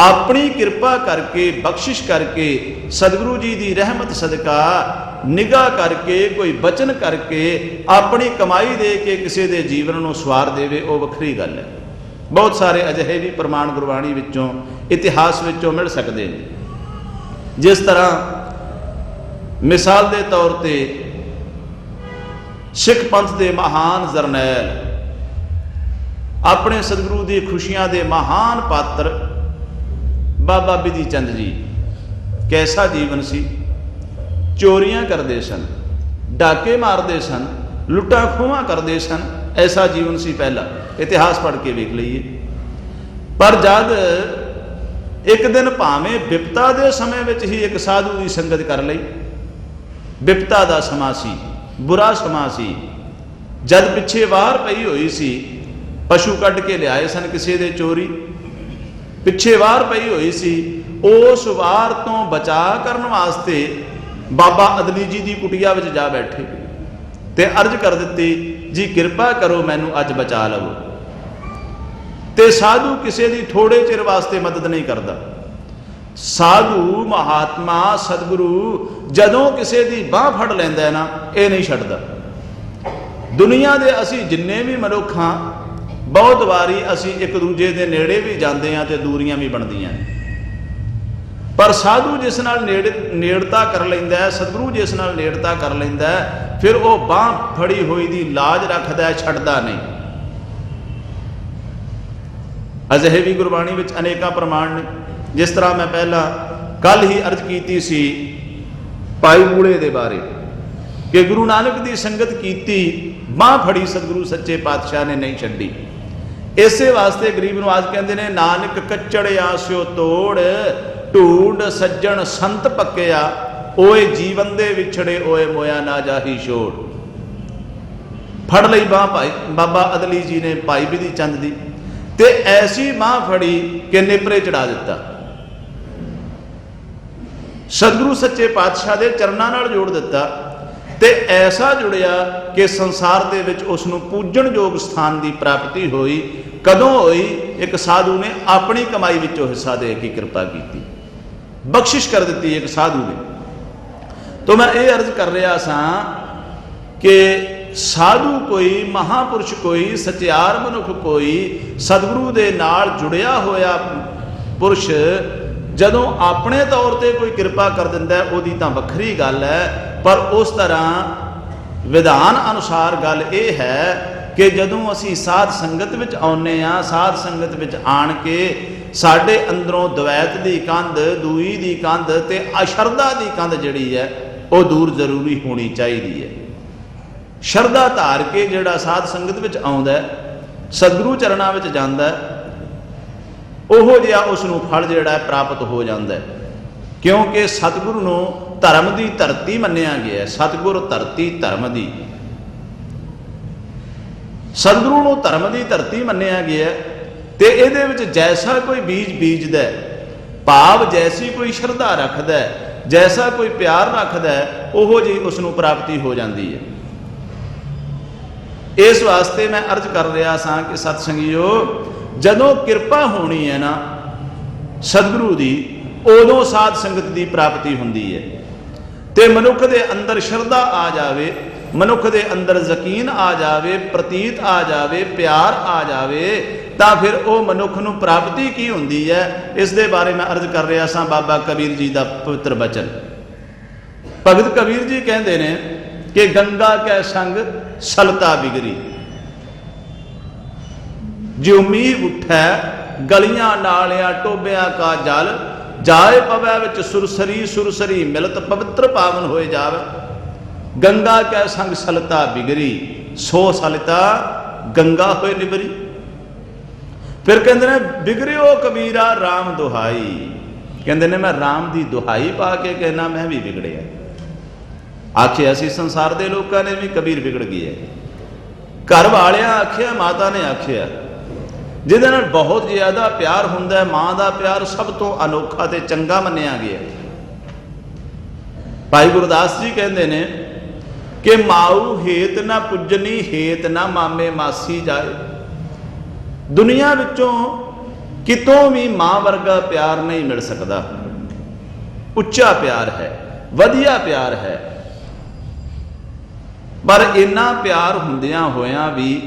अपनी कृपा करके बख्शिश करके सतगुरु जी की रहमत सदका निगाह करके कोई बचन करके अपनी कमाई दे के किसी के जीवन को सवार देवे, वो वखरी गल है। बहुत सारे अजिहे भी प्रमाण गुरबाणी विचों इतिहास विचों मिल सकते हैं। जिस तरह मिसाल के तौर पर सिख पंथ के महान जरनैल अपने सतगुरु की खुशियां के महान पात्र बाबा बिधि चंद जी, कैसा जीवन सी। चोरियां करते सन, डाके मारते सन, लुटा खोह करते सन, ऐसा जीवन सी पहला। इतिहास पढ़ के वेख लीए। पर जब एक दिन भावें विपता के समय में ही एक साधु की संगत कर ली, विपता का समा सी, बुरा समा सी, जब पिछे वार पई हुई सी, पशु कढ़ के लियाए सन किसी दे चोरी, पिछे वार पई हुई सी, उस वार तो बचा करने वास्ते बाबा अदली जी की कुटिया में जा बैठे ते अर्ज कर दी, जी कृपा करो मैनू अज बचा लवो। ते साधु किसी की थोड़े चिर वास्ते मदद नहीं करता। साधु महात्मा सतगुरु जदों किसी की बांह फड़ लैंदा है ना, ये नहीं छड्डदा। दुनिया के असी जिन्ने भी मनुख हाँ, बहुत बारी असी एक दूजे के नेड़े भी जाते हैं तो दूरियां भी बनदियां, पर साधु जिस नाल नेड़ता कर लैंदा है, सतगुरु जिस नाल नेड़ता कर लैंदा है, फिर वो बांह फड़ी हुई दी लाज रखता है, छड्डदा नहीं। अजिहे भी गुरबाणी विच अनेका प्रमाण ने। जिस तरह मैं पहला कल ही अर्ज की सी भाई मूले के बारे कि गुरु नानक की संगत की, बांह फड़ी सतगुरु सच्चे पातशाह ने नहीं छड्डी। इसे वास्ते गरीब नवाज कहते हैं, नानक कच्चड़ आस्यो तोड़, ढूंढ सज्जन संत पक्या, ओए जीवन दे विछड़े ओए मोया ना जाही छोड़। फड़ लई बांह भाई बाबा अदली जी ने भाई बिधि चंद दी, ते ऐसी बांह फड़ी कि नेपरे चढ़ा दिता। सतगुरु सच्चे पातशाह के चरणों नाल जोड़ दिता ते ऐसा जुड़िया कि संसार दे विच उसनूं पूजन योग स्थान की प्राप्ति हुई। कदों हुई? एक साधु ने अपनी कमाई विचों हिस्सा दे के कृपा की, बख्शिश कर दी एक साधु ने। तो मैं ये अर्ज कर रहा सा कि ਸਾਧੂ ਕੋਈ, ਮਹਾਪੁਰਸ਼ ਕੋਈ, ਸਚਿਆਰ ਮਨੁੱਖ ਕੋਈ, ਸਤਿਗੁਰੂ ਦੇ ਨਾਲ ਜੁੜਿਆ ਹੋਇਆ ਪੁਰਸ਼ ਜਦੋਂ ਆਪਣੇ ਤੌਰ ਤੇ ਕੋਈ ਕਿਰਪਾ ਕਰ ਦਿੰਦਾ ਹੈ, ਉਹਦੀ ਤਾਂ ਵੱਖਰੀ ਗੱਲ ਹੈ। ਪਰ ਉਸ ਤਰ੍ਹਾਂ ਵਿਧਾਨ ਅਨੁਸਾਰ ਗੱਲ ਇਹ ਹੈ ਕਿ ਜਦੋਂ ਅਸੀਂ ਸਾਧ ਸੰਗਤ ਵਿੱਚ ਆਉਂਦੇ ਹਾਂ, ਸਾਧ ਸੰਗਤ ਵਿੱਚ ਆਣ ਕੇ ਸਾਡੇ ਅੰਦਰੋਂ ਦਵੈਤ ਦੀ ਕੰਧ, ਦੂਈ ਦੀ ਕੰਧ ਤੇ ਅਸ਼ਰਧਾ ਦੀ ਕੰਧ ਜਿਹੜੀ ਹੈ ਉਹ ਦੂਰ ਜ਼ਰੂਰੀ ਹੋਣੀ ਚਾਹੀਦੀ ਹੈ। ਸ਼ਰਧਾ ਧਾਰ ਕੇ ਜਿਹੜਾ ਸਾਧ ਸੰਗਤ ਵਿੱਚ ਆਉਂਦਾ, ਸਤਿਗੁਰੂ ਚਰਨਾਂ ਵਿੱਚ ਜਾਂਦਾ, ਉਹੋ ਜਿਹਾ ਉਸ ਨੂੰ ਫਲ ਜਿਹੜਾ ਪ੍ਰਾਪਤ ਹੋ ਜਾਂਦਾ, ਕਿਉਂਕਿ ਸਤਿਗੁਰੂ ਨੂੰ ਧਰਮ ਦੀ ਧਰਤੀ ਮੰਨਿਆ ਗਿਆ। ਸਤਿਗੁਰ ਧਰਤੀ ਧਰਮ ਦੀ, ਸਤਿਗੁਰੂ ਨੂੰ ਧਰਮ ਦੀ ਧਰਤੀ ਮੰਨਿਆ ਗਿਆ ਤੇ ਇਹਦੇ ਵਿੱਚ ਜੈਸਾ ਕੋਈ ਬੀਜ ਬੀਜਦਾ, ਭਾਵ ਜੈਸੀ ਕੋਈ ਸ਼ਰਧਾ ਰੱਖਦਾ, ਜੈਸਾ ਕੋਈ ਪਿਆਰ ਰੱਖਦਾ, ਉਹੋ ਜਿਹੀ ਉਸ ਨੂੰ ਪ੍ਰਾਪਤੀ ਹੋ ਜਾਂਦੀ ਹੈ। ਇਸ ਵਾਸਤੇ ਮੈਂ ਅਰਜ਼ ਕਰ ਰਿਹਾ ਸਾਂ ਕਿ ਸਤ ਸੰਗੀਓ, ਜਦੋਂ ਕਿਰਪਾ ਹੋਣੀ ਹੈ ਨਾ ਸਤਿਗੁਰੂ ਦੀ, ਉਦੋਂ ਸਾਧ ਸੰਗਤ ਦੀ ਪ੍ਰਾਪਤੀ ਹੁੰਦੀ ਹੈ ਤੇ ਮਨੁੱਖ ਦੇ ਅੰਦਰ ਸ਼ਰਧਾ ਆ ਜਾਵੇ, ਮਨੁੱਖ ਦੇ ਅੰਦਰ ਯਕੀਨ ਆ ਜਾਵੇ, ਪ੍ਰਤੀਤ ਆ ਜਾਵੇ, ਪਿਆਰ ਆ ਜਾਵੇ, ਤਾਂ ਫਿਰ ਉਹ ਮਨੁੱਖ ਨੂੰ ਪ੍ਰਾਪਤੀ ਕੀ ਹੁੰਦੀ ਹੈ, ਇਸ ਦੇ ਬਾਰੇ ਮੈਂ ਅਰਜ਼ ਕਰ ਰਿਹਾ ਸਾਂ। ਬਾਬਾ ਕਬੀਰ ਜੀ ਦਾ ਪਵਿੱਤਰ ਬਚਨ, ਭਗਤ ਕਬੀਰ ਜੀ ਕਹਿੰਦੇ ਨੇ ਕਿ ਗੰਗਾ ਕੈ ਸੰਗ ਸਲਤਾ ਬਿਗਰੀ, ਜਿਉ ਮੀਂਹ ਉੱਠੈ ਗਲੀਆਂ ਨਾਲਿਆਂ ਟੋਬਿਆਂ ਕਾ ਜਲ, ਜਾਏ ਪਵੈ ਵਿੱਚ ਸੁਰਸਰੀ, ਸੁਰਸਰੀ ਮਿਲਤ ਪਵਿੱਤਰ ਪਾਵਨ ਹੋਏ ਜਾਵੇ। ਗੰਗਾ ਕੈ ਸੰਗ ਸਲਤਾ ਬਿਗਰੀ, ਸੋ ਸਲਤਾ ਗੰਗਾ ਹੋਏ ਨਿਬਰੀ। ਫਿਰ ਕਹਿੰਦੇ ਨੇ ਬਿਗੜਿਓ ਕਬੀਰਾ ਰਾਮ ਦੁਹਾਈ, ਕਹਿੰਦੇ ਨੇ ਮੈਂ ਰਾਮ ਦੀ ਦੁਹਾਈ ਪਾ ਕੇ ਕਹਿਣਾ ਮੈਂ ਵੀ ਵਿਗੜਿਆ। ਆਖਿਆ ਸੀ ਸੰਸਾਰ ਦੇ ਲੋਕਾਂ ਨੇ ਵੀ ਕਬੀਰ ਵਿਗੜ ਗਿਆ, ਘਰ ਵਾਲਿਆਂ ਆਖਿਆ, ਮਾਤਾ ਨੇ ਆਖਿਆ, ਜਿਹਦੇ ਨਾਲ ਬਹੁਤ ਜ਼ਿਆਦਾ ਪਿਆਰ ਹੁੰਦਾ, ਮਾਂ ਦਾ ਪਿਆਰ ਸਭ ਤੋਂ ਅਨੋਖਾ ਤੇ ਚੰਗਾ ਮੰਨਿਆ ਗਿਆ। ਭਾਈ ਗੁਰਦਾਸ ਜੀ ਕਹਿੰਦੇ ਨੇ ਕਿ ਮਾਊ ਹੇਤ ਨਾ ਪੁੱਜਣੀ, ਹੇਤ ਨਾ ਮਾਮੇ ਮਾਸੀ ਜਾਏ। ਦੁਨੀਆ ਵਿੱਚੋਂ ਕਿਤੋਂ ਵੀ ਮਾਂ ਵਰਗਾ ਪਿਆਰ ਨਹੀਂ ਮਿਲ ਸਕਦਾ। ਉੱਚਾ ਪਿਆਰ ਹੈ, ਵਧੀਆ ਪਿਆਰ ਹੈ, ਪਰ ਇੰਨਾ ਪਿਆਰ ਹੁੰਦਿਆਂ ਹੋਇਆਂ ਵੀ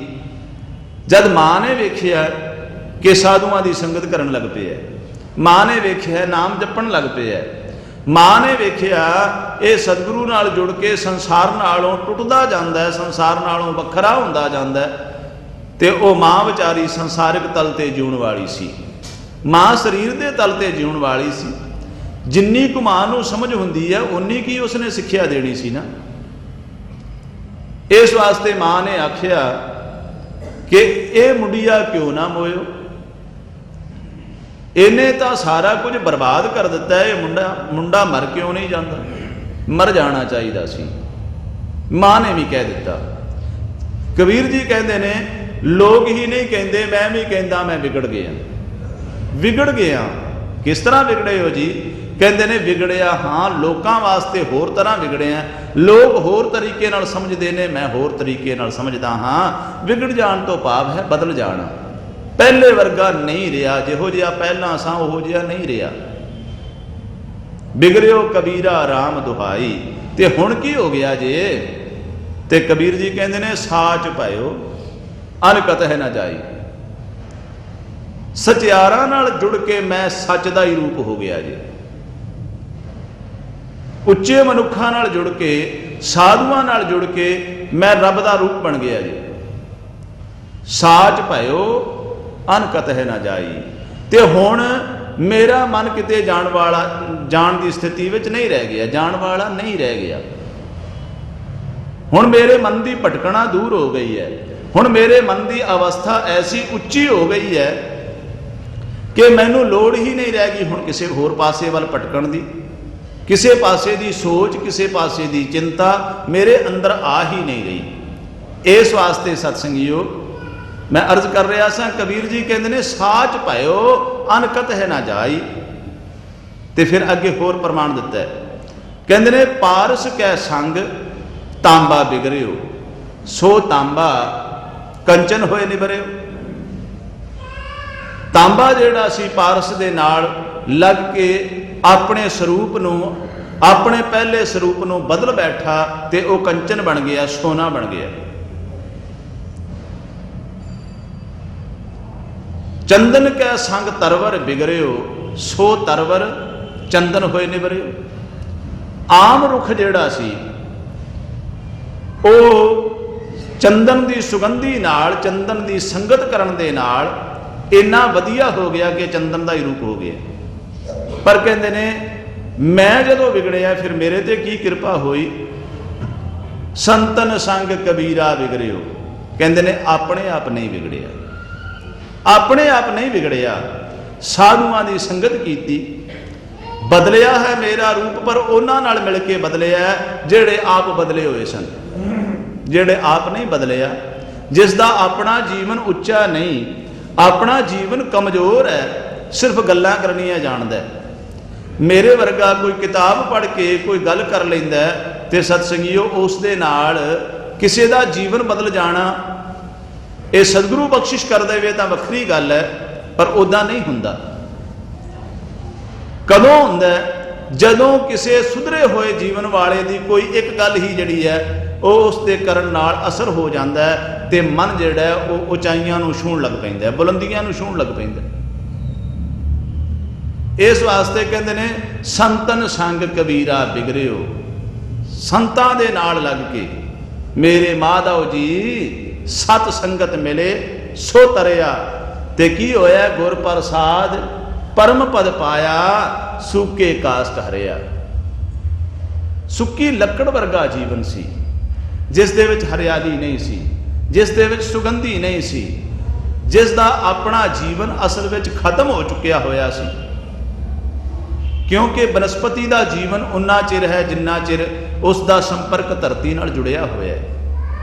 ਜਦ ਮਾਂ ਨੇ ਵੇਖਿਆ ਕਿ ਸਾਧੂਆਂ ਦੀ ਸੰਗਤ ਕਰਨ ਲੱਗ ਪਿਆ, ਮਾਂ ਨੇ ਵੇਖਿਆ ਨਾਮ ਜਪਣ ਲੱਗ ਪਿਆ, ਮਾਂ ਨੇ ਵੇਖਿਆ ਇਹ ਸਤਿਗੁਰੂ ਨਾਲ ਜੁੜ ਕੇ ਸੰਸਾਰ ਨਾਲੋਂ ਟੁੱਟਦਾ ਜਾਂਦਾ, ਸੰਸਾਰ ਨਾਲੋਂ ਵੱਖਰਾ ਹੁੰਦਾ ਜਾਂਦਾ, ਤੇ ਉਹ ਮਾਂ ਵਿਚਾਰੀ ਸੰਸਾਰਿਕ ਤਲ ਤੇ ਜਿਉਣ ਵਾਲੀ ਸੀ, ਮਾਂ ਸਰੀਰ ਦੇ ਤਲ ਤੇ ਜਿਉਣ ਵਾਲੀ ਸੀ। ਜਿੰਨੀ ਕੁ ਮਾਂ ਨੂੰ ਸਮਝ ਹੁੰਦੀ ਹੈ ਉਨੀ ਕੀ ਉਸਨੇ ਸਿੱਖਿਆ ਦੇਣੀ ਸੀ ਨਾ। ਇਸ ਵਾਸਤੇ ਮਾਂ ਨੇ ਆਖਿਆ ਕਿ ਇਹ ਮੁੰਡਿਆ ਕਿਉਂ ਨਾ ਮੋਇਓ, ਇਹਨੇ ਤਾਂ ਸਾਰਾ ਕੁਝ ਬਰਬਾਦ ਕਰ ਦਿੱਤਾ, ਇਹ ਮੁੰਡਾ ਮਰ ਕਿਉਂ ਨਹੀਂ ਜਾਂਦਾ, ਮਰ ਜਾਣਾ ਚਾਹੀਦਾ ਸੀ। ਮਾਂ ਨੇ ਵੀ ਕਹਿ ਦਿੱਤਾ। ਕਬੀਰ ਜੀ ਕਹਿੰਦੇ ਨੇ ਲੋਕ ਹੀ ਨਹੀਂ ਕਹਿੰਦੇ, ਮੈਂ ਵੀ ਕਹਿੰਦਾ ਮੈਂ ਵਿਗੜ ਗਿਆ। ਵਿਗੜ ਗਿਆ ਕਿਸ ਤਰ੍ਹਾਂ ਵਿਗੜੇ ਹੋ ਜੀ? ਕਹਿੰਦੇ ਨੇ ਵਿਗੜਿਆ ਹਾਂ ਲੋਕਾਂ ਵਾਸਤੇ ਹੋਰ ਤਰ੍ਹਾਂ ਵਿਗੜਿਆ, ਲੋਕ ਹੋਰ ਤਰੀਕੇ ਨਾਲ ਸਮਝਦੇ ਨੇ, ਮੈਂ ਹੋਰ ਤਰੀਕੇ ਨਾਲ ਸਮਝਦਾ ਹਾਂ। ਵਿਗੜ ਜਾਣ ਤੋਂ ਭਾਵ ਹੈ ਬਦਲ ਜਾਣਾ, ਪਹਿਲੇ ਵਰਗਾ ਨਹੀਂ ਰਿਹਾ, ਜਿਹੋ ਜਿਹਾ ਪਹਿਲਾਂ ਸਾਂ ਉਹੋ ਜਿਹਾ ਨਹੀਂ ਰਿਹਾ। ਬਿਗੜਿਓ ਕਬੀਰਾ ਰਾਮ ਦੁਹਾਈ, ਤੇ ਹੁਣ ਕੀ ਹੋ ਗਿਆ ਜੇ? ਤੇ ਕਬੀਰ ਜੀ ਕਹਿੰਦੇ ਨੇ ਸਾਚ ਪਾਇਓ ਅਨਕਤ ਹੈ ਨਾ ਜਾਈ। ਸਚਿਆਰਾਂ ਨਾਲ ਜੁੜ ਕੇ ਮੈਂ ਸੱਚ ਦਾ ਹੀ ਰੂਪ ਹੋ ਗਿਆ ਜੀ। ਉੱਚੇ ਮਨੁੱਖਾਂ ਨਾਲ ਜੁੜ ਕੇ, ਸਾਧੂਆਂ ਨਾਲ ਜੁੜ ਕੇ ਮੈਂ ਰੱਬ ਦਾ ਰੂਪ ਬਣ ਗਿਆ ਜੀ। ਸਾਚ ਭਇਓ ਅਨਕਤ ਹੈ ਨਾ ਜਾਈ। ਤੇ ਹੁਣ ਮੇਰਾ ਮਨ ਕਿਤੇ ਜਾਣ ਦੀ ਸਥਿਤੀ ਵਿੱਚ ਨਹੀਂ ਰਹਿ ਗਿਆ, ਜਾਣ ਵਾਲਾ ਨਹੀਂ ਰਹਿ ਗਿਆ। ਹੁਣ ਮੇਰੇ ਮਨ ਦੀ ਭਟਕਣਾ ਦੂਰ ਹੋ ਗਈ ਹੈ। ਹੁਣ ਮੇਰੇ ਮਨ ਦੀ ਅਵਸਥਾ ਐਸੀ ਉੱਚੀ ਹੋ ਗਈ ਹੈ ਕਿ ਮੈਨੂੰ ਲੋੜ ਹੀ ਨਹੀਂ ਰਹਿ ਗਈ ਹੁਣ ਕਿਸੇ ਹੋਰ ਪਾਸੇ ਵੱਲ ਭਟਕਣ ਦੀ। ਕਿਸੇ ਪਾਸੇ ਦੀ ਸੋਚ, ਕਿਸੇ ਪਾਸੇ ਦੀ ਚਿੰਤਾ ਮੇਰੇ ਅੰਦਰ ਆ ਹੀ ਨਹੀਂ ਰਹੀ। ਇਸ ਵਾਸਤੇ ਸਤਸੰਗੀਓ ਮੈਂ ਅਰਜ਼ ਕਰ ਰਿਹਾ ਸਾਂ, ਕਬੀਰ ਜੀ ਕਹਿੰਦੇ ਨੇ ਸਾਚ ਭਇਓ ਅਨਕਤ ਹੈ ਨਾ ਜਾਈ। ਤੇ ਫਿਰ ਅੱਗੇ ਹੋਰ ਪ੍ਰਮਾਣ ਦਿੱਤਾ ਹੈ, ਕਹਿੰਦੇ ਨੇ ਪਾਰਸ ਕੈ ਸੰਗ ਤਾਂਬਾ ਬਿਗਰਿਓ, ਸੋ ਤਾਂਬਾ ਕੰਚਨ ਹੋਏ ਨਿਬਰਿਓ। ਤਾਂਬਾ ਜਿਹੜਾ ਸੀ ਪਾਰਸ ਦੇ ਨਾਲ ਲੱਗ ਕੇ ਆਪਣੇ ਸਰੂਪ ਨੂੰ, ਆਪਣੇ ਪਹਿਲੇ ਸਰੂਪ ਨੂੰ ਬਦਲ ਬੈਠਾ ਤੇ ਉਹ ਕੰਚਨ ਬਣ ਗਿਆ, ਸੋਨਾ ਬਣ ਗਿਆ। चंदन कै संग तरवर बिगड़ियो, सो तरवर चंदन होए निवरियो। आम रुख जिहड़ा सी ਉਹ ਚੰਦਨ ਦੀ ਸੁਗੰਧੀ ਨਾਲ, ਚੰਦਨ ਦੀ ਸੰਗਤ ਕਰਨ ਦੇ ਨਾਲ ਇੰਨਾ ਵਧੀਆ ਹੋ ਗਿਆ ਕਿ ਚੰਦਨ ਦਾ ਹੀ ਰੂਪ ਹੋ ਗਿਆ। ਪਰ ਕਹਿੰਦੇ ਨੇ ਮੈਂ ਜਦੋਂ ਵਿਗੜਿਆ ਫਿਰ ਮੇਰੇ ਤੇ ਕੀ ਕਿਰਪਾ ਹੋਈ। ਸੰਤਨ ਸੰਗ ਕਬੀਰਾ ਵਿਗੜਿਓ, ਕਹਿੰਦੇ ਨੇ ਆਪਣੇ ਆਪ ਨਹੀਂ ਵਿਗੜਿਆ, ਆਪਣੇ ਆਪ ਨਹੀਂ ਵਿਗੜਿਆ, ਸਾਧੂਆਂ ਦੀ ਸੰਗਤ ਕੀਤੀ, ਬਦਲਿਆ ਹੈ ਮੇਰਾ ਰੂਪ, ਪਰ ਉਹਨਾਂ ਨਾਲ ਮਿਲ ਕੇ ਬਦਲਿਆ ਜਿਹੜੇ ਆਪ ਬਦਲੇ ਹੋਏ ਸਨ, ਜਿਹੜੇ ਆਪ ਨਹੀਂ ਬਦਲਿਆ, ਜਿਸ ਦਾ ਆਪਣਾ ਜੀਵਨ ਉੱਚਾ ਨਹੀਂ, ਆਪਣਾ ਜੀਵਨ ਕਮਜ਼ੋਰ ਹੈ, ਸਿਰਫ ਗੱਲਾਂ ਕਰਨੀਆਂ ਜਾਣਦਾ। ਮੇਰੇ ਵਰਗਾ ਕੋਈ ਕਿਤਾਬ ਪੜ੍ਹ ਕੇ ਕੋਈ ਗੱਲ ਕਰ ਲੈਂਦਾ ਤੇ ਸਤਸੰਗੀਓ ਉਸ ਦੇ ਨਾਲ ਕਿਸੇ ਦਾ ਜੀਵਨ ਬਦਲ ਜਾਣਾ, ਇਹ ਸਤਿਗੁਰੂ ਬਖਸ਼ਿਸ਼ ਕਰ ਦੇਵੇ ਤਾਂ ਵੱਖਰੀ ਗੱਲ ਹੈ, ਪਰ ਉੱਦਾਂ ਨਹੀਂ ਹੁੰਦਾ। ਕਦੋਂ ਹੁੰਦਾ? ਜਦੋਂ ਕਿਸੇ ਸੁਧਰੇ ਹੋਏ ਜੀਵਨ ਵਾਲੇ ਦੀ ਕੋਈ ਇੱਕ ਗੱਲ ਹੀ ਜਿਹੜੀ ਹੈ ਉਹ ਉਸ ਦੇ ਕਰਨ ਨਾਲ ਅਸਰ ਹੋ ਜਾਂਦਾ ਹੈ ਤੇ ਮਨ ਜਿਹੜਾ ਉਹ ਉਚਾਈਆਂ ਨੂੰ ਛੂਹਣ ਲੱਗ ਪੈਂਦਾ, ਬੁਲੰਦੀਆਂ ਨੂੰ ਛੂਹਣ ਲੱਗ ਪੈਂਦਾ। ਇਸ ਵਾਸਤੇ ਕਹਿੰਦੇ ਨੇ ਸੰਤਨ ਸੰਗ ਕਬੀਰਾ ਬਿਗੜਿਓ, ਸੰਤਾਂ ਦੇ ਨਾਲ ਲੱਗ ਕੇ ਮੇਰੇ ਮਾਧਵ ਜੀ ਸਤ ਸੰਗਤ ਮਿਲੇ ਸੋ ਤਰਿਆ, ਤੇ ਕੀ ਹੋਇਆ? ਗੁਰ ਪ੍ਰਸਾਦ ਪਰਮ ਪਦ ਪਾਇਆ, ਸੁੱਕੇ ਕਾਸਟ ਹਰਿਆ। ਸੁੱਕੀ ਲੱਕੜ ਵਰਗਾ ਜੀਵਨ ਸੀ, ਜਿਸ ਦੇ ਵਿੱਚ ਹਰਿਆਲੀ ਨਹੀਂ ਸੀ, ਜਿਸ ਦੇ ਵਿੱਚ ਸੁਗੰਧੀ ਨਹੀਂ ਸੀ, ਜਿਸ ਦਾ ਆਪਣਾ ਜੀਵਨ ਅਸਲ ਵਿੱਚ ਖਤਮ ਹੋ ਚੁੱਕਿਆ ਹੋਇਆ ਸੀ। ਕਿਉਂਕਿ ਬਨਸਪਤੀ ਦਾ ਜੀਵਨ ਉਨਾ ਚਿਰ ਹੈ ਜਿੰਨਾ ਚਿਰ ਉਸ ਦਾ ਸੰਪਰਕ ਧਰਤੀ ਨਾਲ ਜੁੜਿਆ ਹੋਇਆ ਹੈ।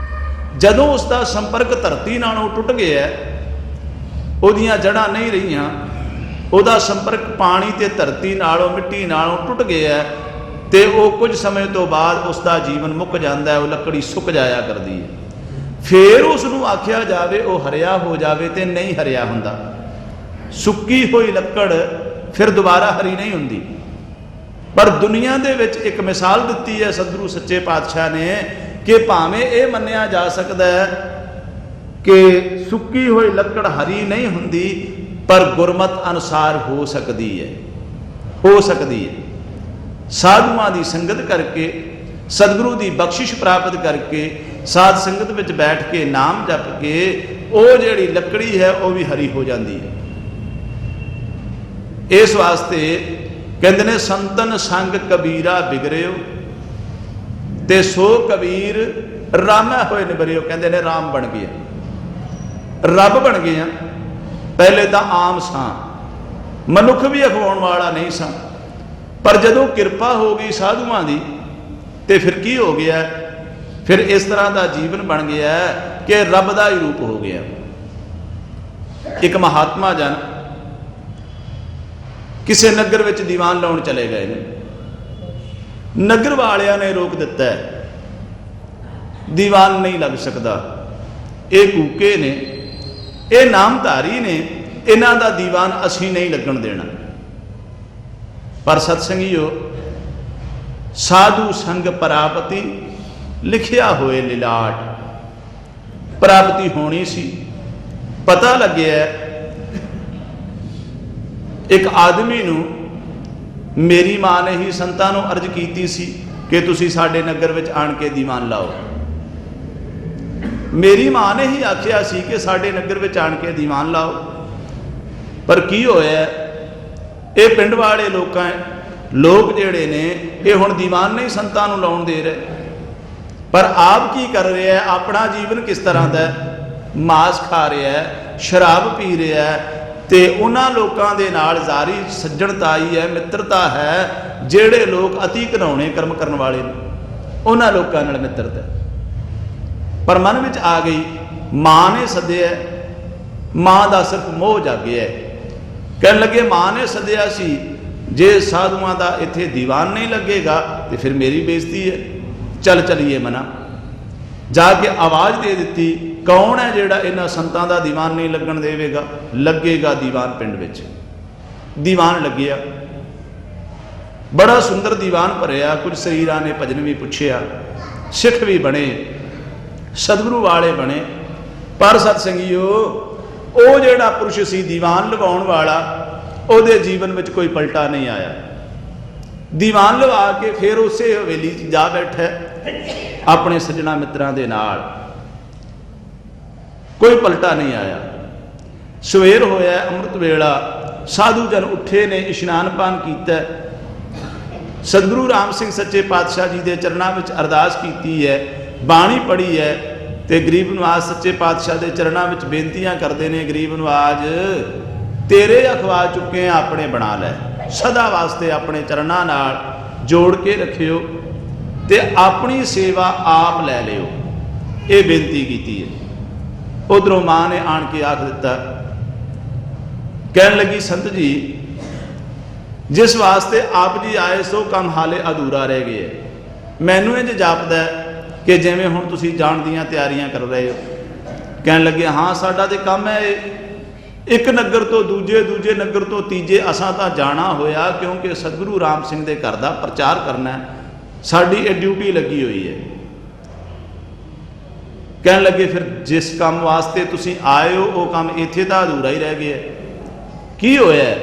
ਜਦੋਂ ਉਸ ਦਾ ਸੰਪਰਕ ਧਰਤੀ ਨਾਲੋਂ ਟੁੱਟ ਗਿਆ, ਉਹਦੀਆਂ ਜੜ੍ਹਾਂ ਨਹੀਂ ਰਹੀਆਂ, ਉਹਦਾ ਸੰਪਰਕ ਪਾਣੀ ਤੇ ਧਰਤੀ ਨਾਲੋਂ, ਮਿੱਟੀ ਨਾਲੋਂ ਟੁੱਟ ਗਿਆ, ਤੇ ਉਹ ਕੁਝ ਸਮੇਂ ਤੋਂ ਬਾਅਦ ਉਸ ਦਾ ਜੀਵਨ ਮੁੱਕ ਜਾਂਦਾ, ਉਹ ਲੱਕੜੀ ਸੁੱਕ ਜਾਇਆ ਕਰਦੀ ਹੈ। ਫਿਰ ਉਸ ਨੂੰ ਆਖਿਆ ਜਾਵੇ ਉਹ ਹਰਿਆ ਹੋ ਜਾਵੇ ਤੇ ਨਹੀਂ ਹਰਿਆ ਹੁੰਦਾ। ਸੁੱਕੀ ਹੋਈ ਲੱਕੜ ਫਿਰ ਦੁਬਾਰਾ ਹਰੀ ਨਹੀਂ ਹੁੰਦੀ। ਪਰ ਦੁਨੀਆ ਦੇ ਵਿੱਚ ਇੱਕ ਮਿਸਾਲ ਦਿੱਤੀ ਹੈ ਸਤਿਗੁਰੂ ਸੱਚੇ ਪਾਤਸ਼ਾਹ ਨੇ ਕਿ ਭਾਵੇਂ ਇਹ ਮੰਨਿਆ ਜਾ ਸਕਦਾ ਹੈ ਕਿ ਸੁੱਕੀ ਹੋਈ ਲੱਕੜ ਹਰੀ ਨਹੀਂ ਹੁੰਦੀ, ਪਰ ਗੁਰਮਤ ਅਨੁਸਾਰ ਹੋ ਸਕਦੀ ਹੈ, ਹੋ ਸਕਦੀ ਹੈ। ਸਾਧੂਆਂ ਦੀ ਸੰਗਤ ਕਰਕੇ, ਸਤਿਗੁਰੂ ਦੀ ਬਖਸ਼ਿਸ਼ ਪ੍ਰਾਪਤ ਕਰਕੇ, ਸਾਧ ਸੰਗਤ ਵਿੱਚ ਬੈਠ ਕੇ ਨਾਮ ਜਪ ਕੇ ਉਹ ਜਿਹੜੀ ਲੱਕੜੀ ਹੈ ਉਹ ਵੀ ਹਰੀ ਹੋ ਜਾਂਦੀ ਹੈ। ਇਸ ਵਾਸਤੇ ਕਹਿੰਦੇ ਨੇ ਸੰਤਨ ਸੰਗ ਕਬੀਰਾ ਬਿਗੜਿਓ, ਤੇ ਸੋ ਕਬੀਰ ਰਾਮੈ ਹੋਏ ਨਿਬਰਿਓ। ਕਹਿੰਦੇ ਨੇ ਰਾਮ ਬਣ ਗਿਆ, ਰੱਬ ਬਣ ਗਿਆ। ਪਹਿਲੇ ਤਾਂ ਆਮ ਸਾਂ, ਮਨੁੱਖ ਵੀ ਅਖਵਾਉਣ ਵਾਲਾ ਨਹੀਂ ਸਾਂ, ਪਰ ਜਦੋਂ ਕਿਰਪਾ ਹੋ ਗਈ ਸਾਧੂਆਂ ਦੀ ਤੇ ਫਿਰ ਕੀ ਹੋ ਗਿਆ? ਫਿਰ ਇਸ ਤਰ੍ਹਾਂ ਦਾ ਜੀਵਨ ਬਣ ਗਿਆ ਕਿ ਰੱਬ ਦਾ ਹੀ ਰੂਪ ਹੋ ਗਿਆ। ਇੱਕ ਮਹਾਤਮਾ ਜਨ ਕਿਸੇ ਨਗਰ ਵਿੱਚ ਦੀਵਾਨ ਲਾਉਣ ਚਲੇ ਗਏ ਨੇ। ਨਗਰ ਵਾਲਿਆਂ ਨੇ ਰੋਕ ਦਿੱਤਾ, ਦੀਵਾਨ ਨਹੀਂ ਲੱਗ ਸਕਦਾ, ਇਹ ਕੂਕੇ ਨੇ, ਇਹ ਨਾਮਧਾਰੀ ਨੇ, ਇਹਨਾਂ ਦਾ ਦੀਵਾਨ ਅਸੀਂ ਨਹੀਂ ਲੱਗਣ ਦੇਣਾ। ਪਰ ਸਤਸੰਗੀਓ, ਸਾਧੂ ਸੰਗ ਪ੍ਰਾਪਤੀ ਲਿਖਿਆ ਹੋਏ ਲਿਲਾਟ, ਪ੍ਰਾਪਤੀ ਹੋਣੀ ਸੀ। ਪਤਾ ਲੱਗਿਆ ਇੱਕ ਆਦਮੀ ਨੂੰ, ਮੇਰੀ ਮਾਂ ਨੇ ਹੀ ਸੰਤਾਂ ਨੂੰ ਅਰਜ਼ ਕੀਤੀ ਸੀ ਕਿ ਤੁਸੀਂ ਸਾਡੇ ਨਗਰ ਵਿੱਚ ਆਣ ਕੇ ਦੀਵਾਨ ਲਾਓ। ਮੇਰੀ ਮਾਂ ਨੇ ਹੀ ਆਖਿਆ ਸੀ ਕਿ ਸਾਡੇ ਨਗਰ ਵਿੱਚ ਆਣ ਕੇ ਦੀਵਾਨ ਲਾਓ। ਪਰ ਕੀ ਹੋਇਆ? ਇਹ ਪਿੰਡ ਵਾਲੇ ਲੋਕ ਜਿਹੜੇ ਨੇ ਇਹ ਹੁਣ ਦੀਵਾਨ ਨਹੀਂ ਸੰਤਾਂ ਨੂੰ ਲਾਉਣ ਦੇ ਰਹੇ। ਪਰ ਆਪ ਕੀ ਕਰ ਰਿਹਾ? ਆਪਣਾ ਜੀਵਨ ਕਿਸ ਤਰ੍ਹਾਂ ਦਾ? ਮਾਸ ਖਾ ਰਿਹਾ, ਸ਼ਰਾਬ ਪੀ ਰਿਹਾ, ਤੇ ਉਹਨਾਂ ਲੋਕਾਂ ਦੇ ਨਾਲ ਜ਼ਾਰੀ ਸੱਜਣਤਾਈ ਹੈ, ਮਿੱਤਰਤਾ ਹੈ, ਜਿਹੜੇ ਲੋਕ ਅਤੀ ਘਿਨਾਉਣੇ ਕਰਮ ਕਰਨ ਵਾਲੇ ਨੇ, ਉਹਨਾਂ ਲੋਕਾਂ ਨਾਲ ਮਿੱਤਰਤਾ। ਪਰ ਮਨ ਵਿੱਚ ਆ ਗਈ, ਮਾਂ ਨੇ ਸੱਦਿਆ, ਮਾਂ ਦਾ ਸਿਰਫ ਮੋਹ ਜਾਗਿਆ। ਕਹਿਣ ਲੱਗੇ ਮਾਂ ਨੇ ਸੱਦਿਆ ਸੀ, ਜੇ ਸਾਧੂਆਂ ਦਾ ਇੱਥੇ ਦੀਵਾਨ ਨਹੀਂ ਲੱਗੇਗਾ ਤੇ ਫਿਰ ਮੇਰੀ ਬੇਇੱਜ਼ਤੀ ਹੈ, ਚੱਲ ਚਲੀਏ ਮਨਾ। ਜਾ ਕੇ ਆਵਾਜ਼ ਦੇ ਦਿੱਤੀ, ਕੌਣ ਹੈ ਜਿਹੜਾ ਇਹਨਾਂ ਸੰਤਾਂ ਦਾ ਦੀਵਾਨ ਨਹੀਂ ਲੱਗਣ ਦੇਵੇਗਾ? ਲੱਗੇਗਾ ਦੀਵਾਨ ਪਿੰਡ ਵਿੱਚ। ਦੀਵਾਨ ਲੱਗਿਆ, ਬੜਾ ਸੁੰਦਰ ਦੀਵਾਨ ਭਰਿਆ। ਕੁਝ ਸਰੀਰਾਂ ਨੇ ਭਜਨ ਵੀ ਪੁੱਛਿਆ, ਸਿੱਖ ਵੀ ਬਣੇ, ਸਤਿਗੁਰੂ ਵਾਲੇ ਬਣੇ। ਪਰ ਸਤਸੰਗੀਓ, ਉਹ ਜਿਹੜਾ ਪੁਰਸ਼ ਸੀ ਦੀਵਾਨ ਲਵਾਉਣ ਵਾਲਾ, ਉਹਦੇ ਜੀਵਨ ਵਿੱਚ ਕੋਈ ਪਲਟਾ ਨਹੀਂ ਆਇਆ। ਦੀਵਾਨ ਲਵਾ ਕੇ ਫਿਰ ਉਸੇ ਹਵੇਲੀ 'ਚ ਜਾ ਬੈਠਾ ਆਪਣੇ ਸੱਜਣਾ ਮਿੱਤਰਾਂ ਦੇ ਨਾਲ, ਕੋਈ ਪਲਟਾ ਨਹੀਂ ਆਇਆ। ਸਵੇਰ ਹੋਇਆ, ਅੰਮ੍ਰਿਤ ਵੇਲਾ, ਸਾਧੂ ਜਨ ਉੱਠੇ ਨੇ, ਇਸ਼ਨਾਨ ਪਾਨ ਕੀਤਾ, ਸਤਿਗੁਰੂ ਰਾਮ ਸਿੰਘ ਸੱਚੇ ਪਾਤਸ਼ਾਹ ਜੀ ਦੇ ਚਰਨਾਂ ਵਿੱਚ ਅਰਦਾਸ ਕੀਤੀ ਹੈ, ਬਾਣੀ ਪੜ੍ਹੀ ਹੈ, ਤੇ ਗਰੀਬ ਨਵਾਜ਼ ਸੱਚੇ ਪਾਤਸ਼ਾਹ ਦੇ ਚਰਨਾਂ ਵਿੱਚ ਬੇਨਤੀਆਂ ਕਰਦੇ ਨੇ, ਗਰੀਬ ਨਵਾਜ਼ ਤੇਰੇ ਅਖਵਾ ਚੁੱਕੇ ਆ, ਆਪਣੇ ਬਣਾ ਲੈ, ਸਦਾ ਵਾਸਤੇ ਆਪਣੇ ਚਰਨਾਂ ਨਾਲ ਜੋੜ ਕੇ ਰੱਖਿਓ ਤੇ ਆਪਣੀ ਸੇਵਾ ਆਪ ਲੈ ਲਿਓ, ਇਹ ਬੇਨਤੀ ਕੀਤੀ ਹੈ। ਉਧਰੋਂ ਮਾਂ ਨੇ ਆਣ ਕੇ ਆਖ ਦਿੱਤਾ, ਕਹਿਣ ਲੱਗੀ ਸੰਤ ਜੀ ਜਿਸ ਵਾਸਤੇ ਆਪ ਜੀ ਆਏ ਸੋ ਕੰਮ ਹਾਲੇ ਅਧੂਰਾ ਰਹਿ ਗਿਆ। ਮੈਨੂੰ ਇੰਝ ਜਾਪਦਾ ਕਿ ਜਿਵੇਂ ਹੁਣ ਤੁਸੀਂ ਜਾਣ ਦੀਆਂ ਤਿਆਰੀਆਂ ਕਰ ਰਹੇ ਹੋ। ਕਹਿਣ ਲੱਗੇ ਹਾਂ ਸਾਡਾ ਤੇ ਕੰਮ ਹੈ ਇੱਕ ਨਗਰ ਤੋਂ ਦੂਜੇ, ਦੂਜੇ ਨਗਰ ਤੋਂ ਤੀਜੇ ਅਸਾਂ ਤਾਂ ਜਾਣਾ ਹੋਇਆ, ਕਿਉਂਕਿ ਸਤਿਗੁਰੂ ਰਾਮ ਸਿੰਘ ਦੇ ਘਰ ਦਾ ਪ੍ਰਚਾਰ ਕਰਨਾ, ਸਾਡੀ ਇਹ ਡਿਊਟੀ ਲੱਗੀ ਹੋਈ ਹੈ। ਕਹਿਣ ਲੱਗੇ ਫਿਰ ਜਿਸ ਕੰਮ ਵਾਸਤੇ ਤੁਸੀਂ ਆਏ ਹੋ ਉਹ ਕੰਮ ਇੱਥੇ ਤਾਂ ਅਧੂਰਾ ਹੀ ਰਹਿ ਗਿਆ, ਕੀ ਹੋਇਆ?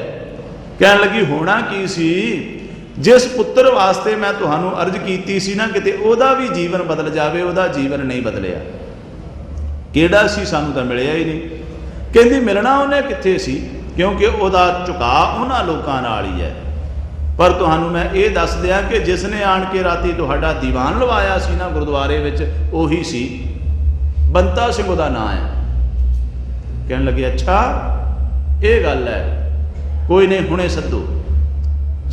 ਕਹਿਣ ਲੱਗੀ ਹੋਣਾ ਕੀ ਸੀ, ਜਿਸ ਪੁੱਤਰ ਵਾਸਤੇ ਮੈਂ ਤੁਹਾਨੂੰ ਅਰਜ਼ ਕੀਤੀ ਸੀ ਨਾ, ਕਿਤੇ ਉਹਦਾ ਵੀ ਜੀਵਨ ਬਦਲ ਜਾਵੇ, ਉਹਦਾ ਜੀਵਨ ਨਹੀਂ ਬਦਲਿਆ। ਕਿਹੜਾ ਸੀ? ਸਾਨੂੰ ਤਾਂ ਮਿਲਿਆ ਹੀ ਨਹੀਂ। ਕਹਿੰਦੀ ਮਿਲਣਾ ਉਹਨੇ ਕਿੱਥੇ ਸੀ, ਕਿਉਂਕਿ ਉਹਦਾ ਝੁਕਾਅ ਉਹਨਾਂ ਲੋਕਾਂ ਨਾਲ ਹੀ ਹੈ। ਪਰ ਤੁਹਾਨੂੰ ਮੈਂ ਇਹ ਦੱਸ ਦਿਆਂ ਕਿ ਜਿਸ ਨੇ ਆਣ ਕੇ ਰਾਤੀ ਤੁਹਾਡਾ ਦੀਵਾਨ ਲਵਾਇਆ ਸੀ ਨਾ ਗੁਰਦੁਆਰੇ ਵਿੱਚ, ਉਹੀ ਸੀ, ਬੰਤਾ ਸਿੰਘ ਉਹਦਾ ਨਾਂ ਹੈ। ਕਹਿਣ ਲੱਗੇ ਅੱਛਾ ਇਹ ਗੱਲ ਹੈ, ਕੋਈ ਨਹੀਂ ਹੁਣੇ ਸੱਦੋ।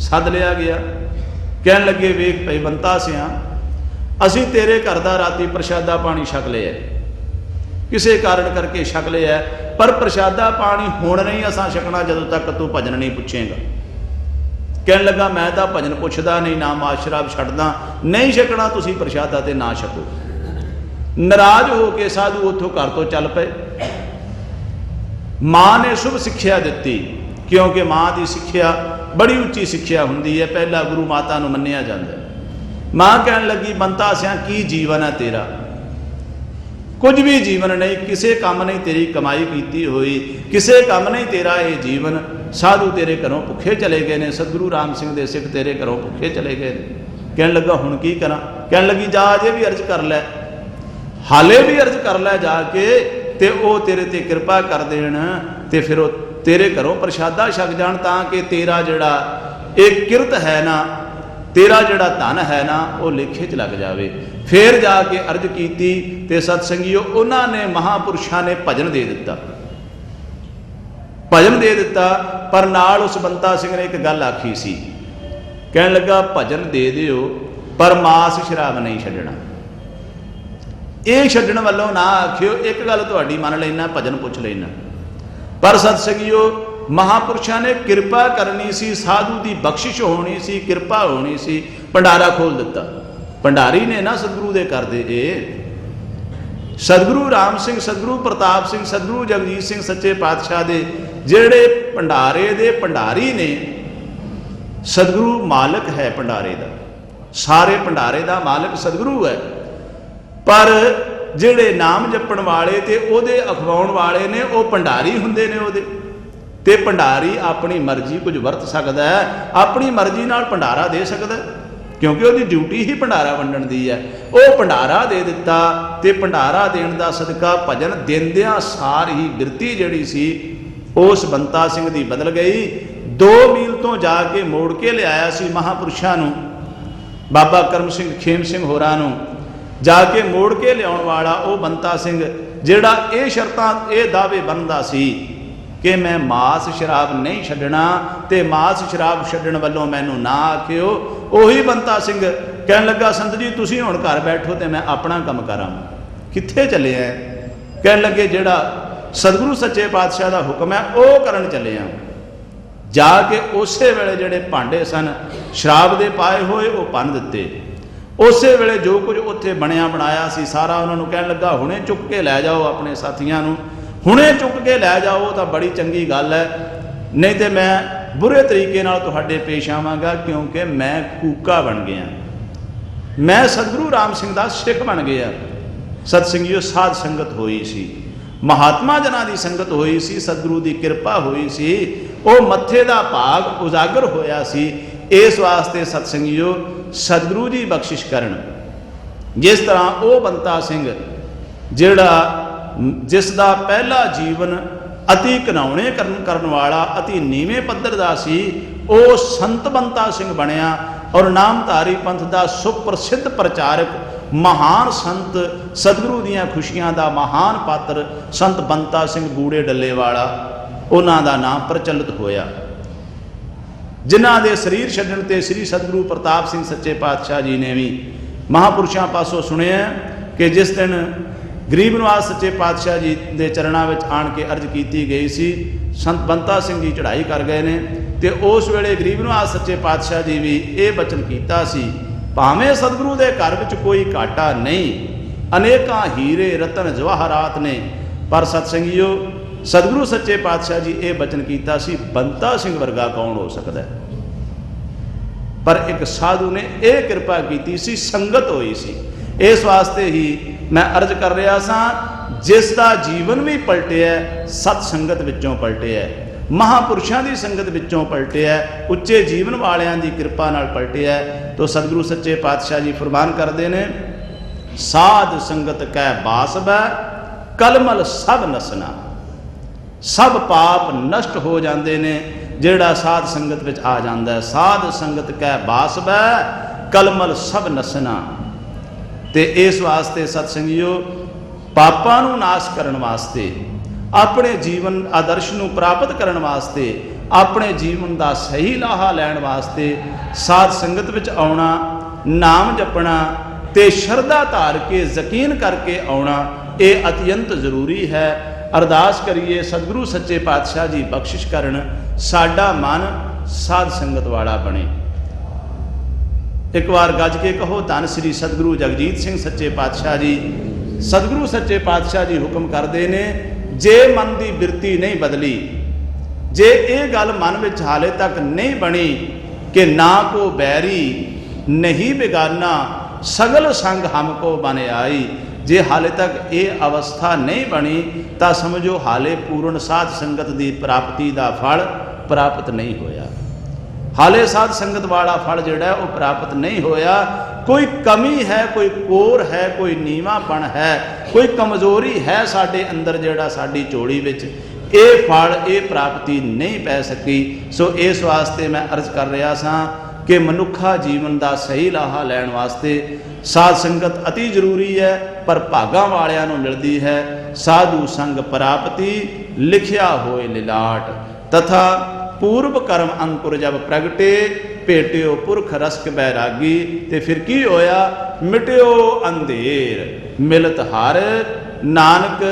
ਸੱਦ ਲਿਆ ਗਿਆ। ਕਹਿਣ ਲੱਗੇ ਵੇਖ ਭਾਈ ਬੰਤਾ ਸਿਆ, ਅਸੀਂ ਤੇਰੇ ਘਰ ਦਾ ਰਾਤੀ ਪ੍ਰਸ਼ਾਦਾ ਪਾਣੀ ਛਕ ਲਿਆ, ਕਿਸੇ ਕਾਰਨ ਕਰਕੇ ਛਕ ਲਿਆ, ਪਰ ਪ੍ਰਸ਼ਾਦਾ ਪਾਣੀ ਹੁਣ ਨਹੀਂ ਅਸਾਂ ਛਕਣਾ ਜਦੋਂ ਤੱਕ ਤੂੰ ਭਜਨ ਨਹੀਂ ਪੁੱਛੇਗਾ। ਕਹਿਣ ਲੱਗਾ ਮੈਂ ਤਾਂ ਭਜਨ ਪੁੱਛਦਾ ਨਹੀਂ, ਨਾ ਮਾਸ ਸ਼ਰਾਬ ਛੱਡਦਾ, ਨਹੀਂ ਛਕਣਾ ਤੁਸੀਂ ਪ੍ਰਸ਼ਾਦਾ ਤੇ ਨਾ ਛਕੋ। ਨਾਰਾਜ਼ ਹੋ ਕੇ ਸਾਧੂ ਉੱਥੋਂ ਘਰ ਤੋਂ ਚੱਲ ਪਏ। ਮਾਂ ਨੇ ਸ਼ੁਭ ਸਿੱਖਿਆ ਦਿੱਤੀ, ਕਿਉਂਕਿ ਮਾਂ ਦੀ ਸਿੱਖਿਆ ਬੜੀ ਉੱਚੀ ਸਿੱਖਿਆ ਹੁੰਦੀ ਹੈ, ਪਹਿਲਾ ਗੁਰੂ ਮਾਤਾ ਨੂੰ ਮੰਨਿਆ ਜਾਂਦਾ। ਮਾਂ ਕਹਿਣ ਲੱਗੀ ਬੰਤਾ ਸਿਆ ਕੀ ਜੀਵਨ ਹੈ ਤੇਰਾ? ਕੁਝ ਵੀ ਜੀਵਨ ਨਹੀਂ, ਕਿਸੇ ਕੰਮ ਨਹੀਂ ਤੇਰੀ ਕਮਾਈ ਕੀਤੀ ਹੋਈ, ਕਿਸੇ ਕੰਮ ਨਹੀਂ ਤੇਰਾ ਇਹ ਜੀਵਨ। ਸਾਧੂ ਤੇਰੇ ਘਰੋਂ ਭੁੱਖੇ ਚਲੇ ਗਏ ਨੇ, ਸਤਿਗੁਰੂ ਰਾਮ ਸਿੰਘ ਦੇ ਸਿੱਖ ਤੇਰੇ ਘਰੋਂ ਭੁੱਖੇ ਚਲੇ ਗਏ ਨੇ। ਕਹਿਣ ਲੱਗਾ ਹੁਣ ਕੀ ਕਰਾਂ? ਕਹਿਣ ਲੱਗੀ ਜਾ ਅਜੇ ਵੀ ਅਰਜ਼ ਕਰ ਲੈ, ਹਾਲੇ ਵੀ ਅਰਜ਼ ਕਰ ਲੈ ਜਾ ਕੇ, ਤੇ ਉਹ ਤੇਰੇ ਤੇ ਕਿਰਪਾ ਕਰ ਦੇਣ ਤੇ ਫਿਰ ਉਹ ਤੇਰੇ ਘਰੋਂ ਪ੍ਰਸ਼ਾਦਾ ਛਕ ਜਾਣ, ਤਾਂ ਕਿ ਤੇਰਾ ਜਿਹੜਾ ਇਹ ਕਿਰਤ ਹੈ ਨਾ, ਤੇਰਾ ਜਿਹੜਾ ਧਨ ਹੈ ਨਾ, ਉਹ ਲੇਖੇ 'ਚ ਲੱਗ ਜਾਵੇ। ਫਿਰ ਜਾ ਕੇ ਅਰਜ਼ ਕੀਤੀ ਤੇ ਸਤਸੰਗੀਓ ਉਹਨਾਂ ਨੇ ਮਹਾਂਪੁਰਸ਼ਾਂ ਨੇ ਭਜਨ ਦੇ ਦਿੱਤਾ, ਭਜਨ ਦੇ ਦਿੱਤਾ। ਪਰ ਨਾਲ ਉਸ ਬੰਤਾ ਸਿੰਘ ਨੇ ਇੱਕ ਗੱਲ ਆਖੀ ਸੀ। ਕਹਿਣ ਲੱਗਾ ਭਜਨ ਦੇ ਦਿਓ ਪਰ ਮਾਸ ਸ਼ਰਾਬ ਨਹੀਂ ਛੱਡਣਾ, ਇਹ ਛੱਡਣ ਵੱਲੋਂ ਨਾ ਆਖਿਓ। ਇੱਕ ਗੱਲ ਤੁਹਾਡੀ ਮੰਨ ਲੈਣਾ, ਭਜਨ ਪੁੱਛ ਲੈਣਾ, ਪਰ ਸਤਸੰਗੀਓ ਮਹਾਂਪੁਰਸ਼ਾਂ ਨੇ ਕਿਰਪਾ ਕਰਨੀ ਸੀ, ਸਾਧੂ ਦੀ ਬਖਸ਼ਿਸ਼ ਹੋਣੀ ਸੀ, ਕਿਰਪਾ ਹੋਣੀ ਸੀ, ਭੰਡਾਰਾ ਖੋਲ ਦਿੱਤਾ। ਭੰਡਾਰੀ ਨੇ ਨਾ ਸਤਿਗੁਰੂ ਦੇ ਕਰਦੇ ਇਹ ਸਤਿਗੁਰੂ ਰਾਮ ਸਿੰਘ, ਸਤਿਗੁਰੂ ਪ੍ਰਤਾਪ ਸਿੰਘ, ਸਤਿਗੁਰੂ ਜਗਜੀਤ ਸਿੰਘ ਸੱਚੇ ਪਾਤਸ਼ਾਹ ਦੇ ਜਿਹੜੇ ਭੰਡਾਰੇ ਦੇ ਭੰਡਾਰੀ ਨੇ। ਸਤਿਗੁਰੂ ਮਾਲਕ ਹੈ ਭੰਡਾਰੇ ਦਾ, ਸਾਰੇ ਭੰਡਾਰੇ ਦਾ ਮਾਲਕ ਸਤਿਗੁਰੂ ਹੈ, ਪਰ ਜਿਹੜੇ ਨਾਮ ਜਪਣ ਵਾਲੇ ਤੇ ਉਹਦੇ ਅਖਵਾਉਣ ਵਾਲੇ ਨੇ ਉਹ ਭੰਡਾਰੀ ਹੁੰਦੇ ਨੇ ਉਹਦੇ। ਤੇ ਭੰਡਾਰੀ ਆਪਣੀ ਮਰਜ਼ੀ ਕੁਝ ਵਰਤ ਸਕਦਾ ਹੈ, ਆਪਣੀ ਮਰਜ਼ੀ ਨਾਲ ਭੰਡਾਰਾ ਦੇ ਸਕਦਾ, ਕਿਉਂਕਿ ਉਹਦੀ ਡਿਊਟੀ ਹੀ ਭੰਡਾਰਾ ਵੰਡਣ ਦੀ ਹੈ। ਉਹ ਭੰਡਾਰਾ ਦੇ ਦਿੱਤਾ ਤੇ ਭੰਡਾਰਾ ਦੇਣ ਦਾ ਸਦਕਾ ਭਜਨ ਦਿੰਦਿਆਂ ਸਾਰ ਹੀ ਬਿਰਤੀ ਜਿਹੜੀ ਸੀ ਉਸ ਬੰਤਾ ਸਿੰਘ ਦੀ ਬਦਲ ਗਈ। 2 ਮੀਲ ਤੋਂ ਜਾ ਕੇ ਮੋੜ ਕੇ ਲਿਆਇਆ ਸੀ ਮਹਾਂਪੁਰਸ਼ਾਂ ਨੂੰ, ਬਾਬਾ ਕਰਮ ਸਿੰਘ, ਖੇਮ ਸਿੰਘ ਹੋਰਾਂ ਨੂੰ ਜਾ ਕੇ ਮੋੜ ਕੇ ਲਿਆਉਣ ਵਾਲਾ ਉਹ ਬੰਤਾ ਸਿੰਘ, ਜਿਹੜਾ ਇਹ ਸ਼ਰਤਾਂ ਇਹ ਦਾਅਵੇ ਬੰਨਦਾ ਸੀ ਕਿ ਮੈਂ ਮਾਸ ਸ਼ਰਾਬ ਨਹੀਂ ਛੱਡਣਾ ਤੇ ਮਾਸ ਸ਼ਰਾਬ ਛੱਡਣ ਵੱਲੋਂ ਮੈਨੂੰ ਨਾ ਆਖਿਓ, ਉਹੀ ਬੰਤਾ ਸਿੰਘ ਕਹਿਣ ਲੱਗਾ ਸੰਤ ਜੀ ਤੁਸੀਂ ਹੁਣ ਘਰ ਬੈਠੋ ਤੇ ਮੈਂ ਆਪਣਾ ਕੰਮ ਕਰਾਂ। ਕਿੱਥੇ ਚੱਲਿਆ? ਕਹਿਣ ਲੱਗੇ ਜਿਹੜਾ ਸਤਿਗੁਰੂ ਸੱਚੇ ਪਾਤਸ਼ਾਹ ਦਾ ਹੁਕਮ ਹੈ ਉਹ ਕਰਨ ਚੱਲਿਆ। ਜਾ ਕੇ ਉਸੇ ਵੇਲੇ ਜਿਹੜੇ ਭਾਂਡੇ ਸਨ ਸ਼ਰਾਬ ਦੇ ਪਾਏ ਹੋਏ ਉਹ ਭੰਨ ਦਿੱਤੇ। ਉਸੇ ਵੇਲੇ ਜੋ ਕੁਝ ਉੱਥੇ ਬਣਿਆ ਬਣਾਇਆ ਸੀ ਸਾਰਾ ਉਹਨਾਂ ਨੂੰ ਕਹਿਣ ਲੱਗਾ ਹੁਣੇ ਚੁੱਕ ਕੇ ਲੈ ਜਾਓ, ਆਪਣੇ ਸਾਥੀਆਂ ਨੂੰ ਹੁਣੇ ਚੁੱਕ ਕੇ ਲੈ ਜਾਓ ਤਾਂ ਬੜੀ ਚੰਗੀ ਗੱਲ ਹੈ, ਨਹੀਂ ਤੇ ਮੈਂ ਬੁਰੇ ਤਰੀਕੇ ਨਾਲ ਤੁਹਾਡੇ ਪੇਸ਼ ਆਵਾਂਗਾ, ਕਿਉਂਕਿ ਮੈਂ ਕੂਕਾ ਬਣ ਗਿਆ, ਮੈਂ ਸਤਿਗੁਰੂ ਰਾਮ ਸਿੰਘ ਦਾ ਸਿੱਖ ਬਣ ਗਿਆ। ਸਤਸੰਗੀਓ ਸਾਧ ਸੰਗਤ ਹੋਈ ਸੀ, महात्मा जनां दी संगत होई सी, सतगुरु दी कृपा होई सी, वो मत्थे दा भाग उजागर होया सी। इस वास्ते सतसंगियो सतगुरु जी बख्शिश करन। जिस तरह वो बंता सिंह जिहड़ा जिसदा पहला जीवन अति घिनौने करन वाला अति नीवें पद्धर दा सी, वो संत बंता सिंह बनिया और नामधारी पंथ का सुप्रसिद्ध प्रचारक महान संत सतगुरु दियां खुशियां का महान पात्र संत बंता सिंह बूढ़े डल्ले वाला, उन्हां दा नाम प्रचलित होया। जिन्हां दे शरीर छड्डण ते श्री सतगुरु प्रताप सिंह सच्चे पातशाह जी ने भी महापुरुषों पासों सुनिया कि जिस दिन गरीब निवाज सच्चे पातशाह जी के चरणों में आण के अर्ज की गई सी, संत बंता सिंह जी चढ़ाई कर गए ने, ते उस वेले गरीब निवाज सच्चे पातशाह जी भी ये बचन किया सी, भावें सतगुरु के घर में कोई घाटा नहीं, अनेकां हीरे रतन जवाहरात ने, पर सतसंगियो सतगुरु सच्चे पातशाह जी ये बचन किया सी, बंता सिंह वर्गा कौन हो सकता है। पर एक साधु ने यह कृपा की सी, संगत हुई सी। इस वास्ते ही मैं अर्ज कर रहा सा, जिसका जीवन भी पलटे है सत संगत विचों पलटे है, महापुरुषों की संगत विचों पलटे है, उच्चे जीवन वालियां की कृपा नाल पलटे है। तो सतगुरु सच्चे पातशाह जी फरमान करते हैं, साध संगत कै बास बै कलमल सब नसना। सब पाप नष्ट हो जाते हैं जिहड़ा साध संगत विच आ जाता है। साध संगत कै बास बै कलमल सब नसना। ते इस वास्ते सतसंगियो पापां नूं नाश करने वास्ते, अपने जीवन आदर्श नूं प्राप्त करने वास्ते, अपने जीवन का सही लाहा लैण वास्ते साध संगत विच आउणा, नाम जपना ते शरधा धार के यकीन करके आउणा, ये अत्यंत जरूरी है। अरदास करिए सतगुरु सच्चे पातशाह जी बख्शिश करन, साडा मन साध संगत वाला बने। एक बार गज के कहो, धन श्री सतगुरु जगजीत सिंह सच्चे पातशाह जी। सतगुरु सच्चे पातशाह जी हुक्म करते ने, जे मन की बिरती नहीं बदली, जे ये गल मन में हाले तक नहीं बनी कि ना को बैरी नहीं बेगाना सगल संग हमको बन आई, जे हाले तक ये अवस्था नहीं बनी तो समझो हाले पूर्ण साध संगत की प्राप्ति का फल प्राप्त नहीं होया। हाले साध संगत वाला फल जिहड़ा वो प्राप्त नहीं होया। कोई कमी है, कोई कोर है, कोई नीवापन है, कोई कमजोरी है साडे अंदर, जिहड़ा साडी झोली विच ये फल ये प्राप्ति नहीं पै सकी। सो इस वास्ते मैं अर्ज कर रहा सा कि मनुखा जीवन का सही लाहा लैण वास्ते साध संगत अति जरूरी है, पर भागा वालियां नूं मिलदी है। साधु संग प्राप्ति लिखिया होए लिलाट, तथा पूर्व कर्म अंकुर जब प्रगटे भेटियो पुरख रसक बैरागी। ते फिर की होया, मिटियो अंधेर मिलत हार नानक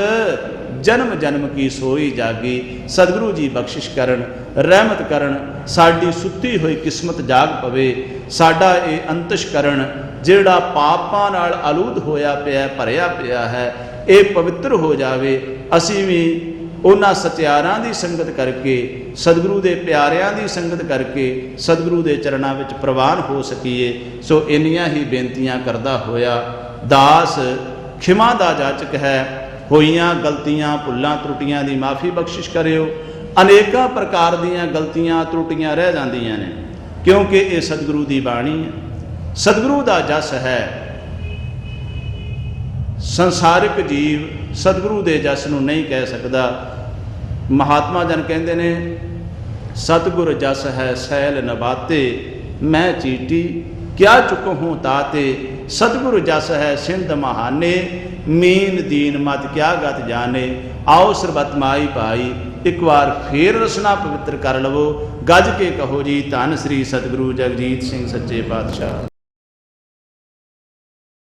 जन्म जन्म की सोई जागी। सतगुरु जी बख्शिश करन, रहमत करन, साडी सुत्ती हुई किस्मत जाग पवे, साडा ये अंतशकरण जिहड़ा पापां नाल आलूद होया पिया भरिया पिया है, ये पवित्र हो जावे। असीं भी उन्हां सत्यारां दी संगत करके, सतगुरु दे प्यारियां दी संगत करके सतगुरु दे चरणां विच प्रवान हो सकीए। सो इन्नियां ही बेनतियां करदा होया दास खिमा दा जाचक है, होइयां गलतियां भुल्लां त्रुटियां दी माफ़ी बख्शिश करियो। अनेकां प्रकार दीयां गलतियां त्रुटियां रह जांदियां ने, क्योंकि ये सतगुरु दी बाणी है, सतगुरु दा जस है। संसारिक जीव सतगुरु दे जस नूं नहीं कह सकदा। महात्मा जन कहते ने, सतगुर जस है सैल नबाते, मैं चीटी क्या चुकहूँ ताते। सतगुर जस है सिंध महाने, मीन दीन मत क्या गत जाने। आओ सरबत माई पाई, एक बार फिर रसना पवित्र कर लवो। गज के कहो जी, धन श्री सतगुरु जगजीत सिंह सच्चे पातशाह।